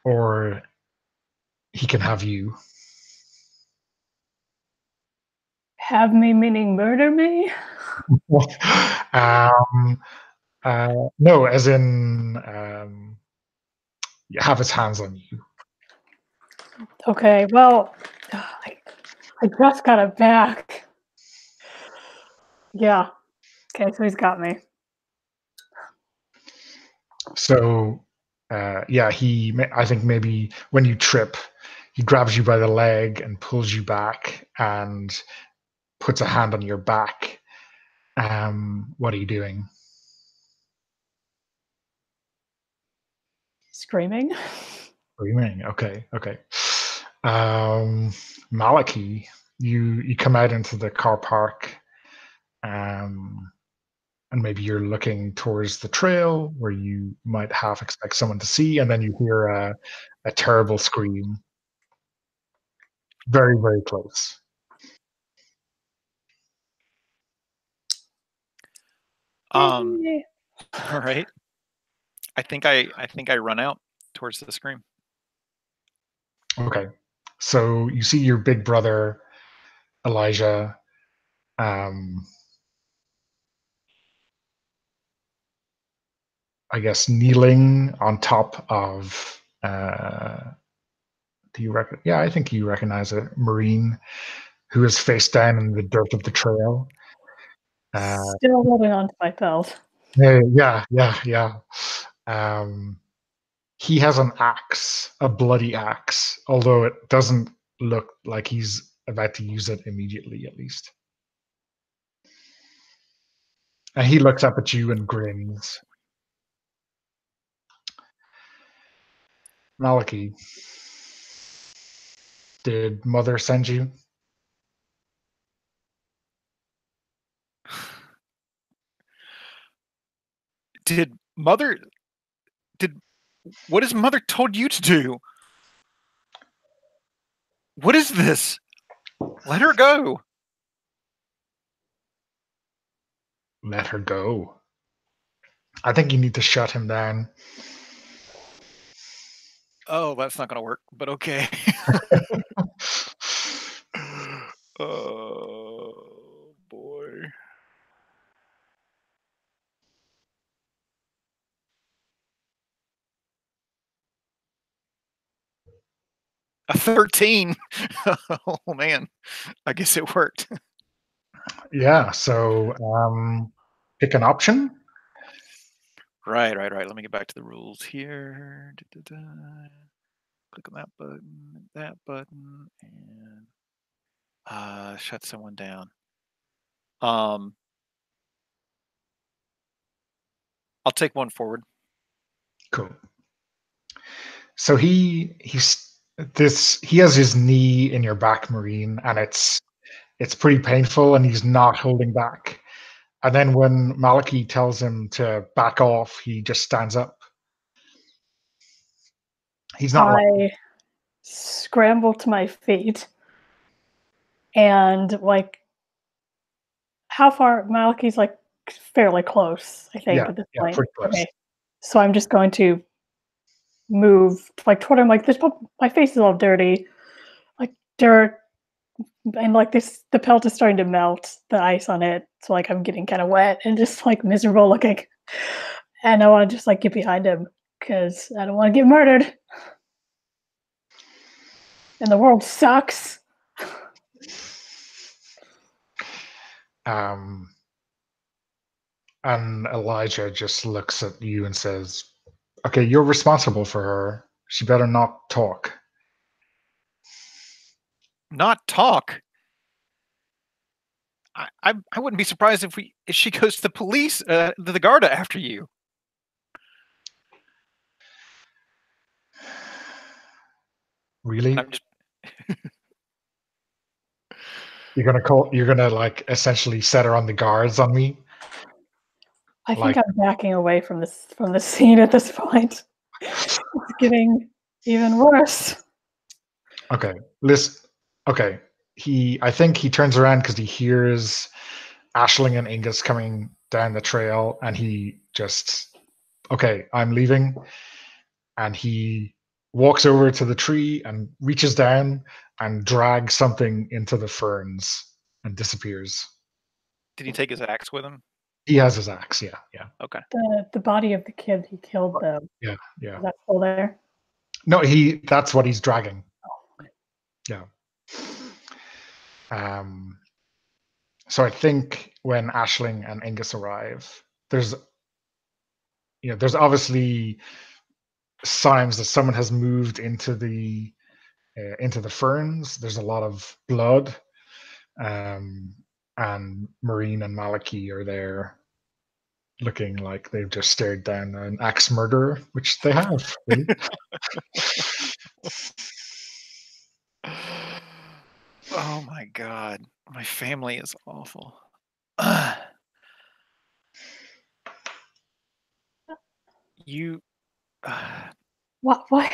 or he can have you. Have me meaning murder me? No, as in have his hands on you. Okay, well, I just got it back. Yeah. Okay, so he's got me. So, yeah, I think maybe when you trip, he grabs you by the leg and pulls you back and puts a hand on your back. What are you doing? Screaming. Screaming. Okay. Malachi, you come out into the car park, and maybe you're looking towards the trail where you might half expect someone to see, and then you hear a terrible scream, very, very close. Yay. All right. I think I run out towards the scream. Okay, so you see your big brother Elijah. I guess kneeling on top of. Do you reckon? Yeah, I think you recognize a Marine who is face down in the dirt of the trail. Still holding on to my belt. Yeah. He has an axe, a bloody axe, although it doesn't look like he's about to use it immediately, at least. And he looks up at you and grins. Malachi, did Mother send you? What has Mother told you to do? What is this? Let her go. Let her go. I think you need to shut him down. Oh, that's not going to work, but okay. Oh, boy. A 13. Oh, man. I guess it worked. Yeah, so pick an option. Right. Let me get back to the rules here. Click on that button, and shut someone down. I'll take one forward. Cool. So he has his knee in your back, Marine, and it's pretty painful, and he's not holding back. And then when Malachi tells him to back off, he just stands up. He's not. I scramble to my feet, and how far? Malachi's fairly close, I think, at this point. Pretty close. Okay, so I'm just going to move toward him. My face is all dirty, like dirt, and the pelt is starting to melt, the ice on it. So I'm getting kind of wet and just miserable looking. And I want to just get behind him because I don't want to get murdered. And the world sucks. And Elijah just looks at you and says, "Okay, you're responsible for her. She better not talk." Not talk? I wouldn't be surprised if she goes to the police, the Garda after you. Really? I'm just You're gonna essentially set her on the guards on me? I think I'm backing away from the scene at this point. It's getting even worse. Okay. Listen. Okay. I think he turns around because he hears Aisling and Ingus coming down the trail, and he just, okay, I'm leaving. And he walks over to the tree and reaches down and drags something into the ferns and disappears. Did he take his axe with him? He has his axe, yeah. Okay. The body of the kid he killed, though. Yeah. Is that still there? No, that's what he's dragging. Yeah. So I think when Aisling and Ingus arrive, there's obviously signs that someone has moved into the ferns. There's a lot of blood, and Marine and Malachi are there, looking like they've just stared down an axe murderer, which they have. Really. Oh my god, my family is awful. You, What?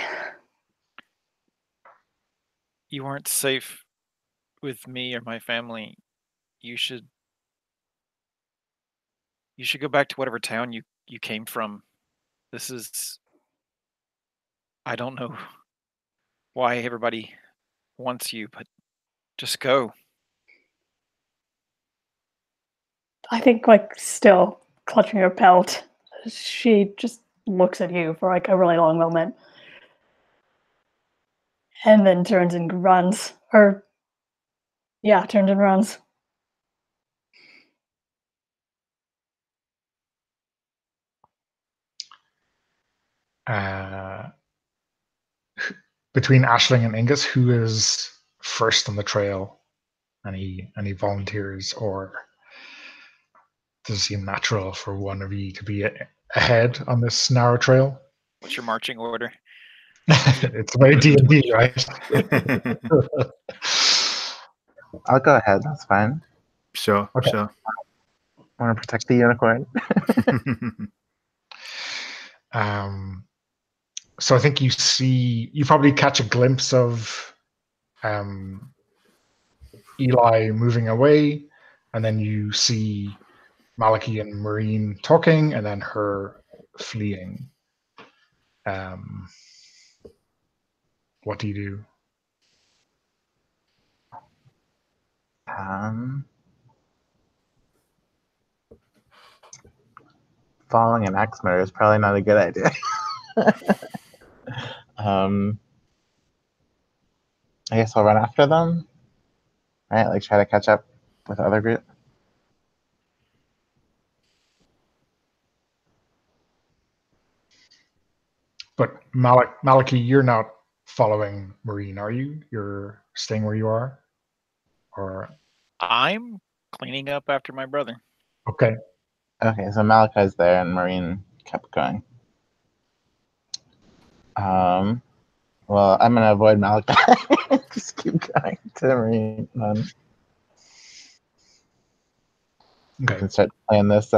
you weren't safe with me or my family. You should go back to whatever town you came from. This is, I don't know why everybody wants you, but just go. I think, like, still clutching her pelt, she just looks at you for like a really long moment, and then turns and runs. Or, yeah, turns and runs. Between Ashling and Ingus, who is first on the trail? Any volunteers, or does it seem natural for one of you to be ahead on this narrow trail? What's your marching order? It's very D&D, right? I'll go ahead. That's fine. Sure, Okay. sure. I want to protect the unicorn. So I think you probably catch a glimpse of Eli moving away, and then you see Malachi and Marine talking, and then her fleeing. What do you do? Following an axe murder is probably not a good idea. I guess I'll run after them. Right, like try to catch up with the other group. But Malachi, you're not following Marine, are you? You're staying where you are? Or I'm cleaning up after my brother. okay. Okay, so Malachi's there and Marine kept going. Well, I'm gonna avoid Malachi. Just keep going to Marine. And Okay. we can start playing this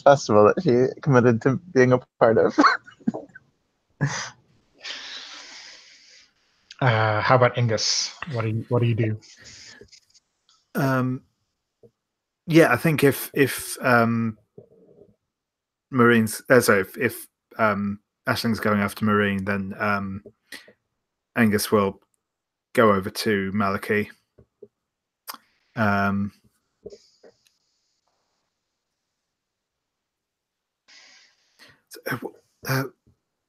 festival that she committed to being a part of. How about Ingus? What do you do? Yeah, I think if Marine's if Ashling's going after Marine, then Angus will go over to Malachi.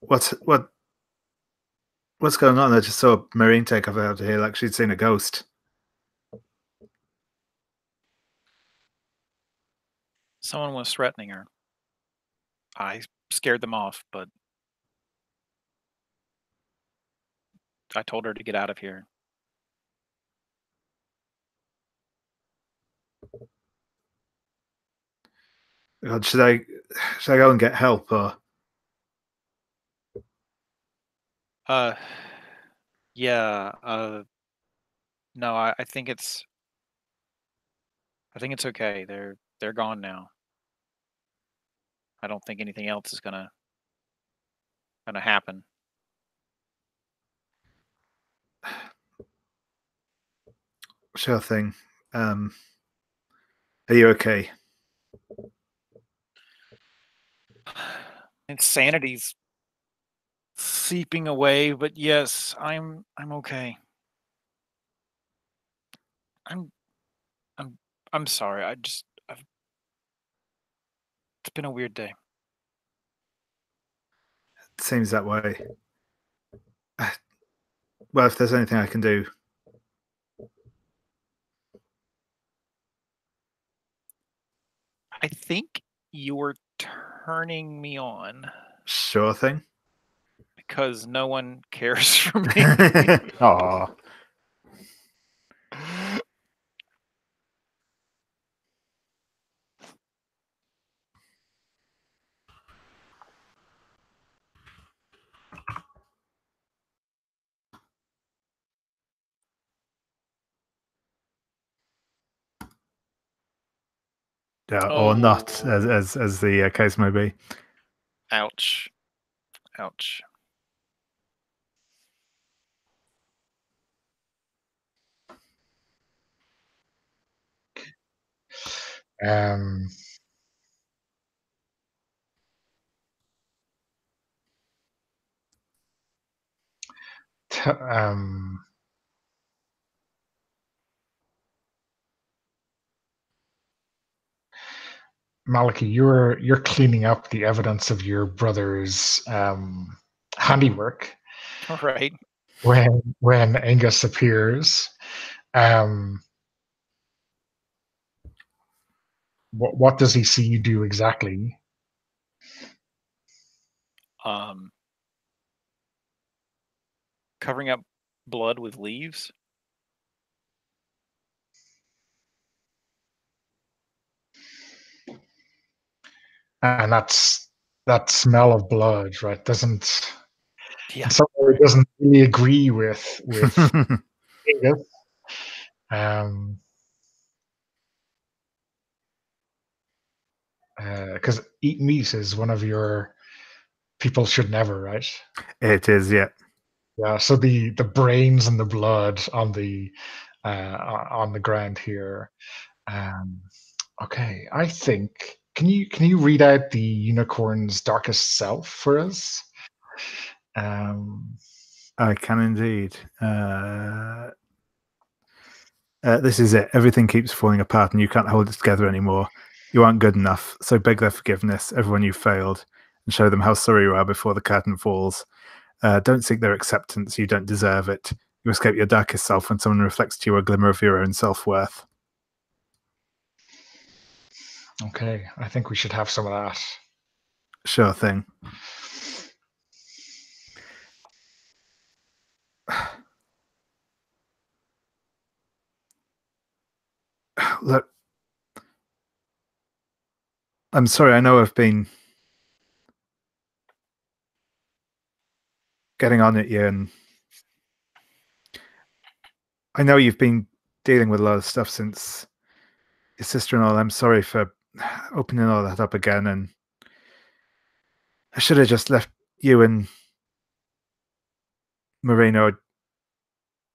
What's going on? I just saw Marine take off out of here like she'd seen a ghost. Someone was threatening her. I scared them off, but I told her to get out of here. God, should I go and get help or? Yeah. No, I think it's okay. They're gone now. I don't think anything else is gonna happen. Sure thing. Are you okay? Insanity's seeping away, but yes, I'm okay. I'm sorry. It's been a weird day. It seems that way. Well, if there's anything I can do. I think you're turning me on. Sure thing. Because no one cares for me. Aw. or not, Oh. as the case may be. Ouch. Ouch. Maliki, you're cleaning up the evidence of your brother's handiwork All right. when Angus appears. What does he see you do exactly? Covering up blood with leaves. And that smell of blood, right? Doesn't Yeah. in some way it doesn't really agree with Angus. Because eat meat is one of your people should never, right? It is, yeah. Yeah. So the brains and the blood on the ground here. Okay, I think can you read out the unicorn's darkest self for us? I can indeed. This is it. Everything keeps falling apart and you can't hold it together anymore. You aren't good enough, so beg their forgiveness, everyone you failed, and show them how sorry you are before the curtain falls. Don't seek their acceptance, you don't deserve it. You escape your darkest self when someone reflects to you a glimmer of your own self-worth. Okay, I think we should have some of that. Sure thing. Look, I'm sorry, I know I've been getting on at you, and I know you've been dealing with a lot of stuff since your sister-in-law. I'm sorry for opening all that up again, and I should have just left you and Marino,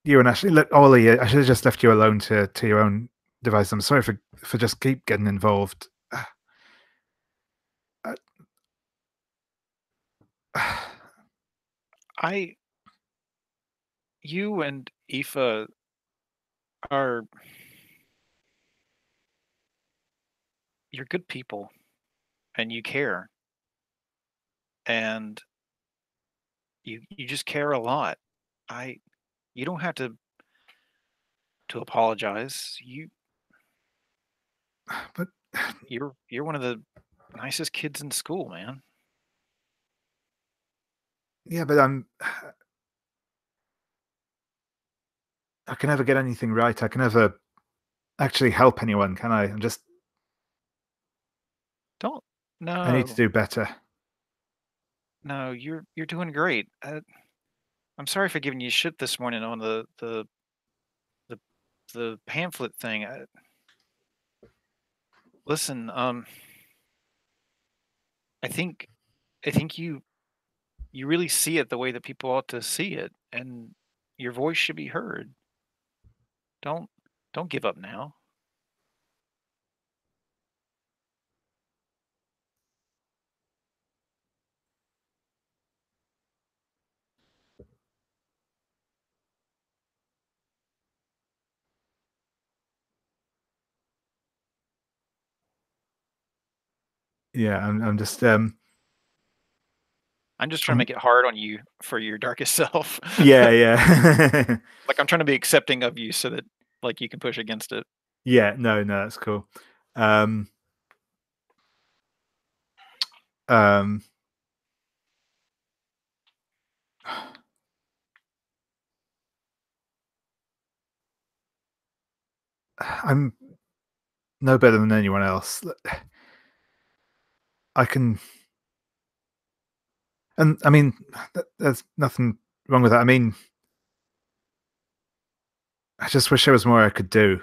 you and Ashley, look, all of you, I should have just left you alone to your own device. I'm sorry for just keep getting involved. You and Aoife you're good people and you care. And you just care a lot. You don't have to apologize. But you're one of the nicest kids in school, man. yeah, but I can never get anything right. I can never actually help anyone, can I? I need to do better. No, you're doing great. I'm sorry for giving you shit this morning on the pamphlet thing. Listen, I think you really see it the way that people ought to see it, and your voice should be heard. Don't give up now. Yeah, I'm just I'm just trying to make it hard on you for your darkest self. yeah. Like I'm trying to be accepting of you so that like you can push against it. Yeah, no, that's cool. I'm no better than anyone else. I can, and I mean, there's nothing wrong with that. I mean, I just wish there was more I could do.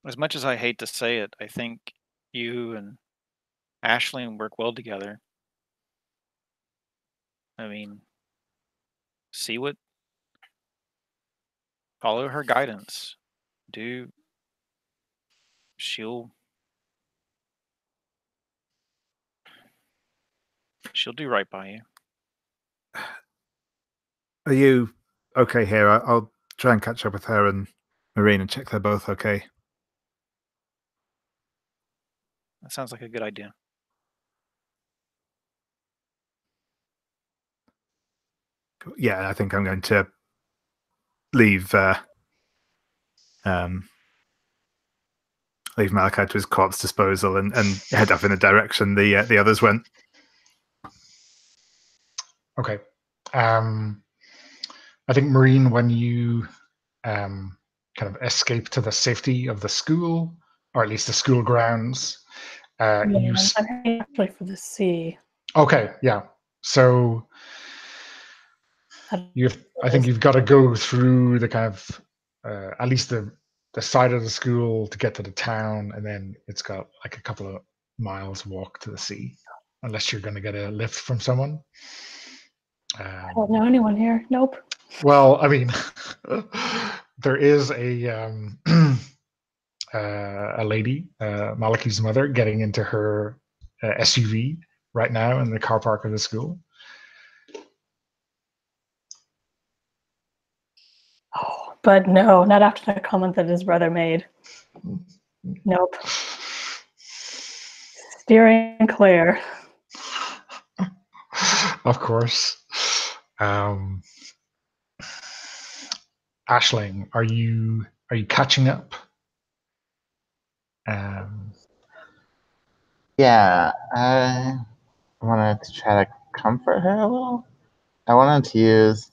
As much as I hate to say it, I think you and Aisling work well together. I mean, follow her guidance. She'll do right by you. Are you okay here? I'll try and catch up with her and Marine and check they're both okay. That sounds like a good idea. Yeah, I think I'm going to leave Malachi to his corpse disposal and head off in the direction the others went. Okay. I think, Marine, when you kind of escape to the safety of the school, or at least the school grounds, I'm heading actually for the sea. Okay, yeah. So I think you've got to go through the kind of at least the side of the school to get to the town, and then it's got like a couple of miles walk to the sea, unless you're going to get a lift from someone. I don't know anyone here. Nope. Well, I mean, there is a lady, Malachi's mother, getting into her SUV right now in the car park of the school. Oh, but no, not after the comment that his brother made. Nope. Steering clear. Of course. Aisling, are you catching up? Yeah, I wanted to try to comfort her a little. I wanted to use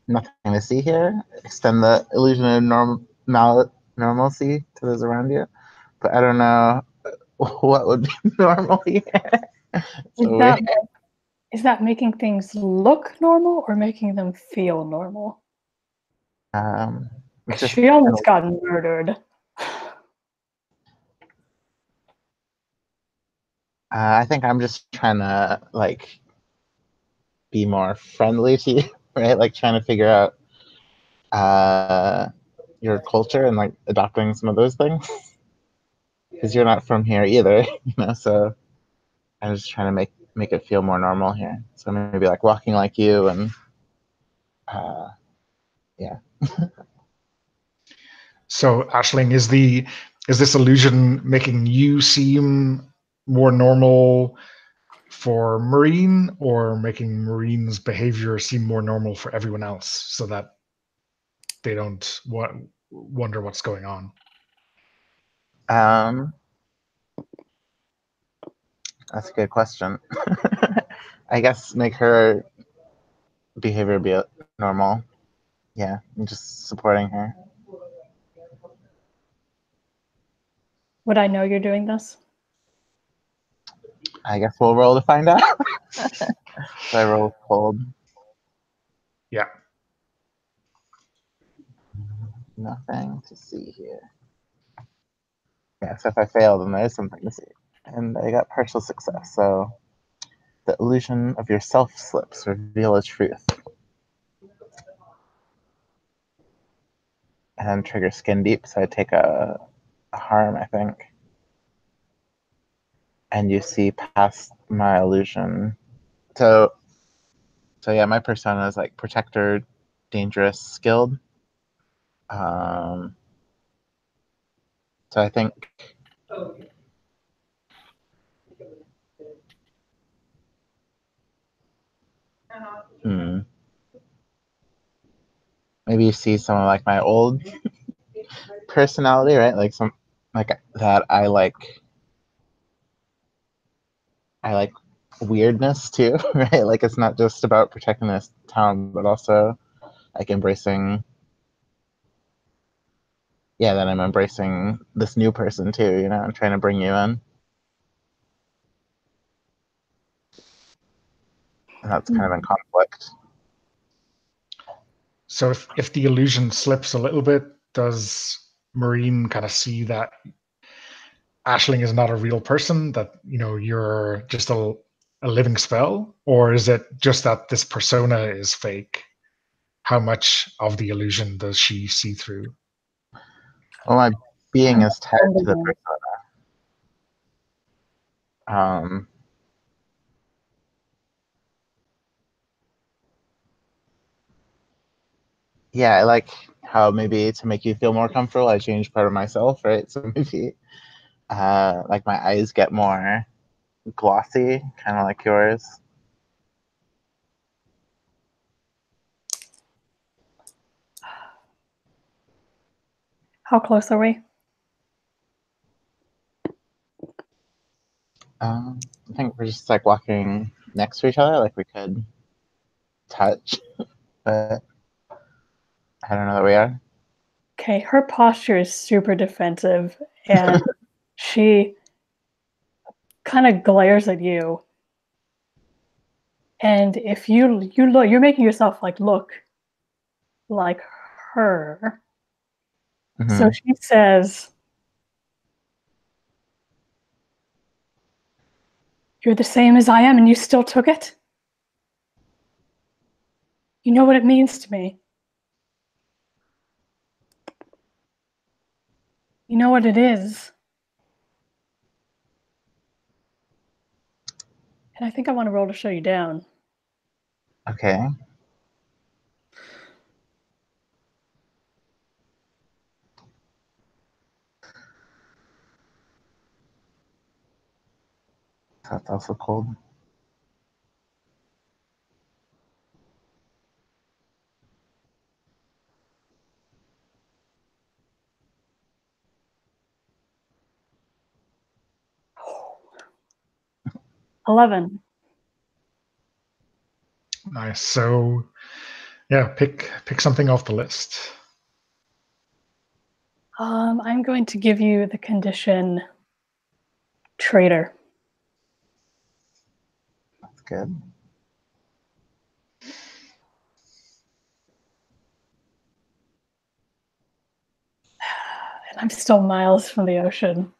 nothing to see here, extend the illusion of normalcy to those around you, but I don't know what would be normal here. Is that making things look normal or making them feel normal? She almost got murdered. I think I'm just trying to be more friendly to you, right? Like trying to figure out your culture and like adopting some of those things, because you're not from here either, So I'm just trying to make it feel more normal here. So maybe like walking like you and yeah. So, Aisling, is this illusion making you seem more normal for Marine, or making Marine's behavior seem more normal for everyone else, so that they don't wonder what's going on? That's a good question. I guess make her behavior be normal. Yeah, I'm just supporting her. Would I know you're doing this? I guess we'll roll to find out. So I roll cold. Yeah. Nothing to see here. Yeah, so if I fail, then there's something to see. And I got partial success, so the illusion of yourself slips, reveal a truth. And then trigger skin deep, so I take a harm, I think. And you see past my illusion. So yeah, my persona is like protector, dangerous, skilled. So I think maybe you see some of like my old personality, right? Like some that I like weirdness too, right? Like it's not just about protecting this town, but also like embracing that I'm embracing this new person too, I'm trying to bring you in. And that's kind of in conflict. So if the illusion slips a little bit, does Marine kind of see that Aisling is not a real person, that you're just a living spell, or is it just that this persona is fake? How much of the illusion does she see through? Well, my being is tied to the Understand. persona. Yeah, I like how maybe to make you feel more comfortable, I change part of myself, right? So maybe like my eyes get more glossy, kind of like yours. How close are we? I think we're just like walking next to each other, like we could touch, but I don't know that we are. Okay, her posture is super defensive, and she kind of glares at you. And if you look, you're making yourself look like her. So Mm-hmm. she says, "You're the same as I am, and you still took it? You know what it means to me. You know what it is." And I think I want to roll to show you down. Okay. That's also cold. Oh. 11. Nice. So, yeah, pick something off the list. I'm going to give you the condition traitor. That's good. And I'm still miles from the ocean.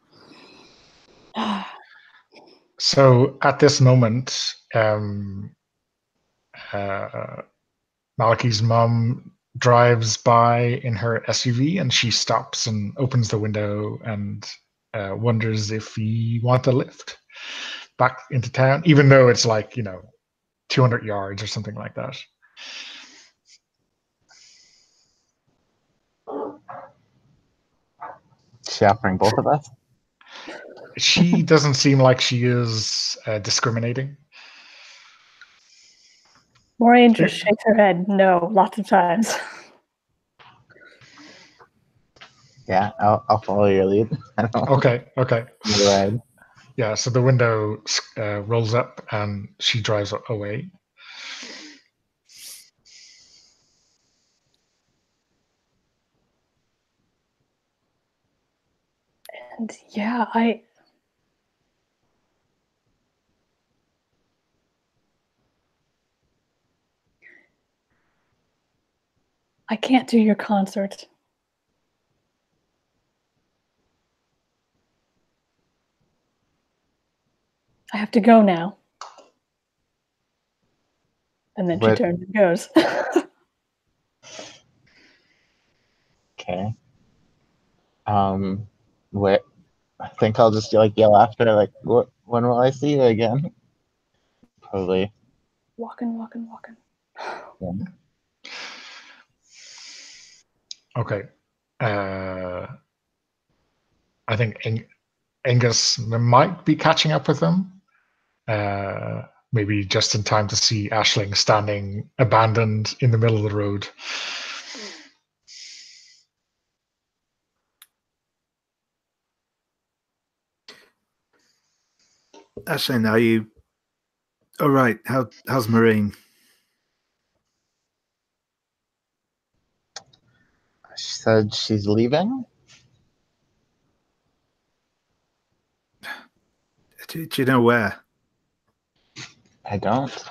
So at this moment, Malachi's mom drives by in her SUV, and she stops and opens the window and wonders if we want a lift back into town, even though it's 200 yards or something like that. Is she offering both of us? She doesn't seem like she is discriminating. Maureen just shakes her head no lots of times. Yeah, I'll follow your lead. Okay. Ride. Yeah, so the window rolls up and she drives away. And yeah, I can't do your concert. I have to go now. And then she What? turns and goes. Okay. What? I think I'll just yell after her, when will I see you again? Probably. Walking. Yeah. Okay. I think Angus might be catching up with them. Maybe just in time to see Aisling standing abandoned in the middle of the road. Aisling, are you all right? How's Marine? She said she's leaving. Do you know where? I don't.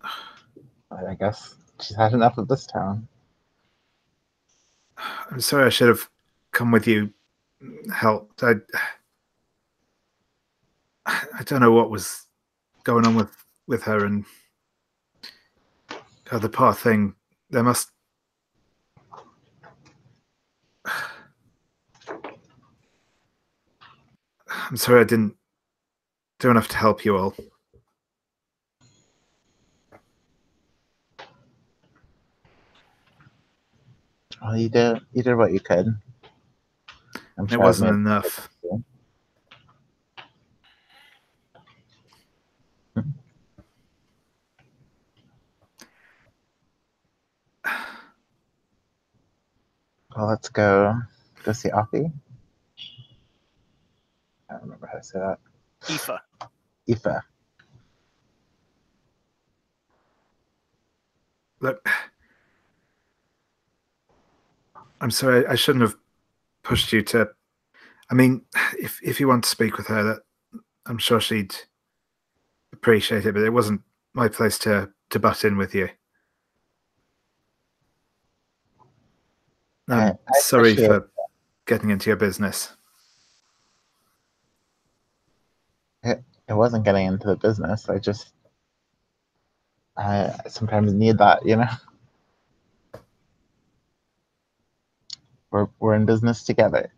I guess she's had enough of this town. I'm sorry, I should have come with you helped. I don't know what was going on with her, and the poor thing. There must. I'm sorry I didn't do enough to help you all. Well, you did what you could. I'm It wasn't enough. Well, let's go see Offie. I don't remember how to say that. Aoife. Look, I'm sorry. I shouldn't have pushed you to. I mean, if you want to speak with her, that I'm sure she'd appreciate it. But it wasn't my place to butt in with you. I'm sorry for getting into your business. It wasn't getting into the business. I sometimes need that, you know. We're in business together.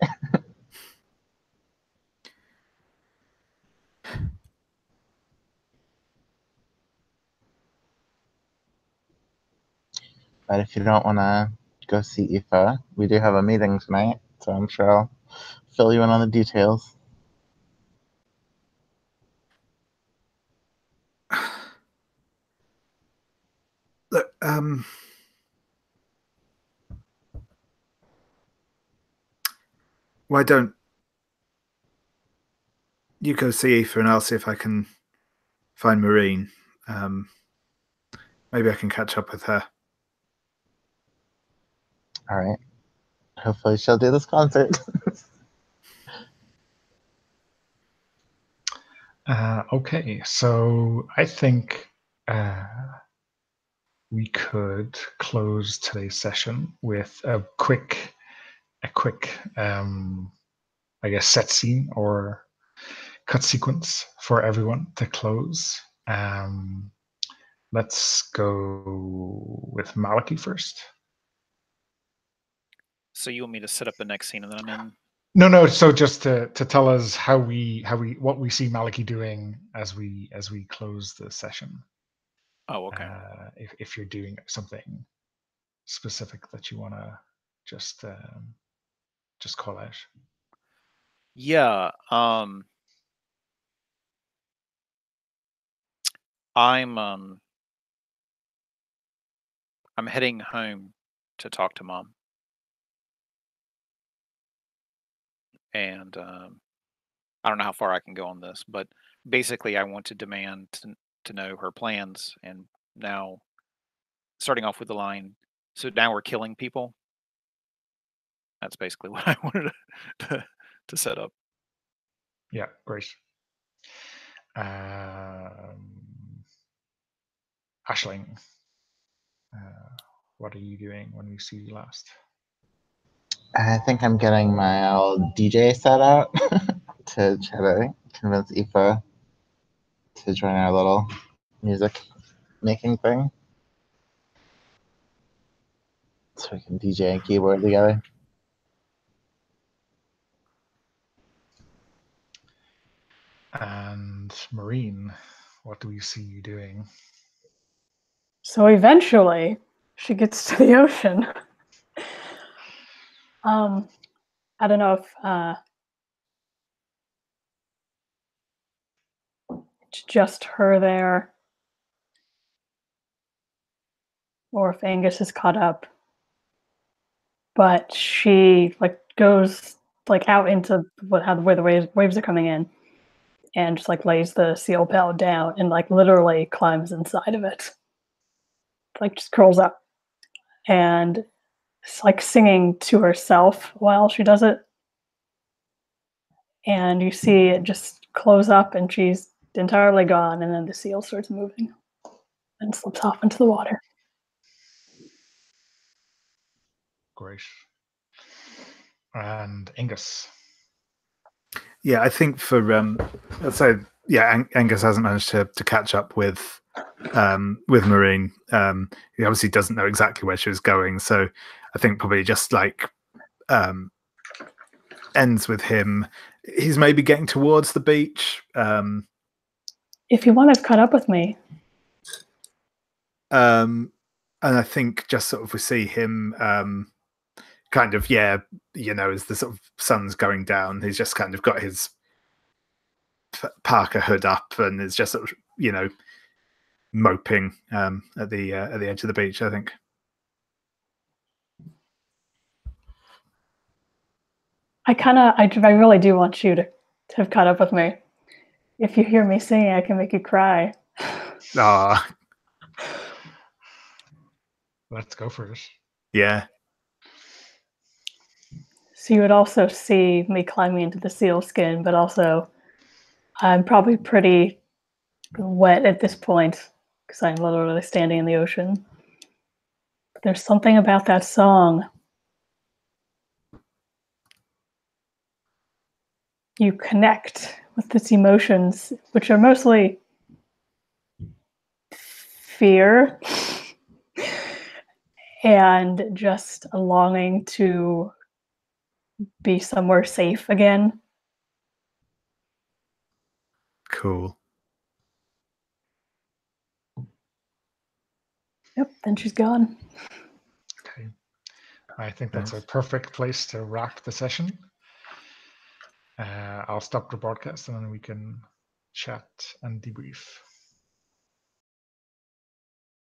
But if you don't want to go see Aoife, we do have a meeting tonight, so I'm sure I'll fill you in on the details. Look, why don't you go see Aoife and I'll see if I can find Marine. Maybe I can catch up with her. All right. Hopefully she'll do this concert. Okay, so I think we could close today's session with a quick, I guess, set scene or cut sequence for everyone to close. Let's go with Maliki first. So you want me to set up the next scene and then I'm in? No. So just to tell us what we see Maliki doing as we close the session. Oh, okay. If you're doing something specific that you want to just call out. Yeah. I'm heading home to talk to Mom. And I don't know how far I can go on this, but basically I want to demand to know her plans. And now, starting off with the line, so now we're killing people. That's basically what I wanted to set up. Yeah, great. Ashling, what are you doing when we see you last? I think I'm getting my old DJ set out to try to convince Aoife to join our little music making thing. So we can DJ and keyboard together. And Marine, what do we see you doing? So eventually, she gets to the ocean. I don't know if it's just her there, or if Angus is caught up. But she goes out into where the waves are coming in, and just lays the seal pail down and literally climbs inside of it. Just curls up and it's singing to herself while she does it. And you see it just close up and she's entirely gone, and then the seal starts moving and slips off into the water. Great. And Angus. Yeah, I think for so yeah, Angus hasn't managed to catch up with Marine. He obviously doesn't know exactly where she was going, so I think probably just like ends with him. He's maybe getting towards the beach. If you want to cut up with me. And I think just sort of we see him kind of, yeah, you know, as the sort of sun's going down, he's just kind of got his parka hood up and is just sort of, you know, moping at the edge of the beach, I think. I really do want you to have caught up with me. If you hear me singing, I can make you cry. Ah, Let's go for it. yeah. So you would also see me climbing into the seal skin, but also I'm probably pretty wet at this point because I'm literally standing in the ocean. But there's something about that song. You connect with its emotions, which are mostly fear and just a longing to be somewhere safe again. Cool. Yep, then she's gone. Okay. I think that's a perfect place to wrap the session. I'll stop the broadcast and then we can chat and debrief.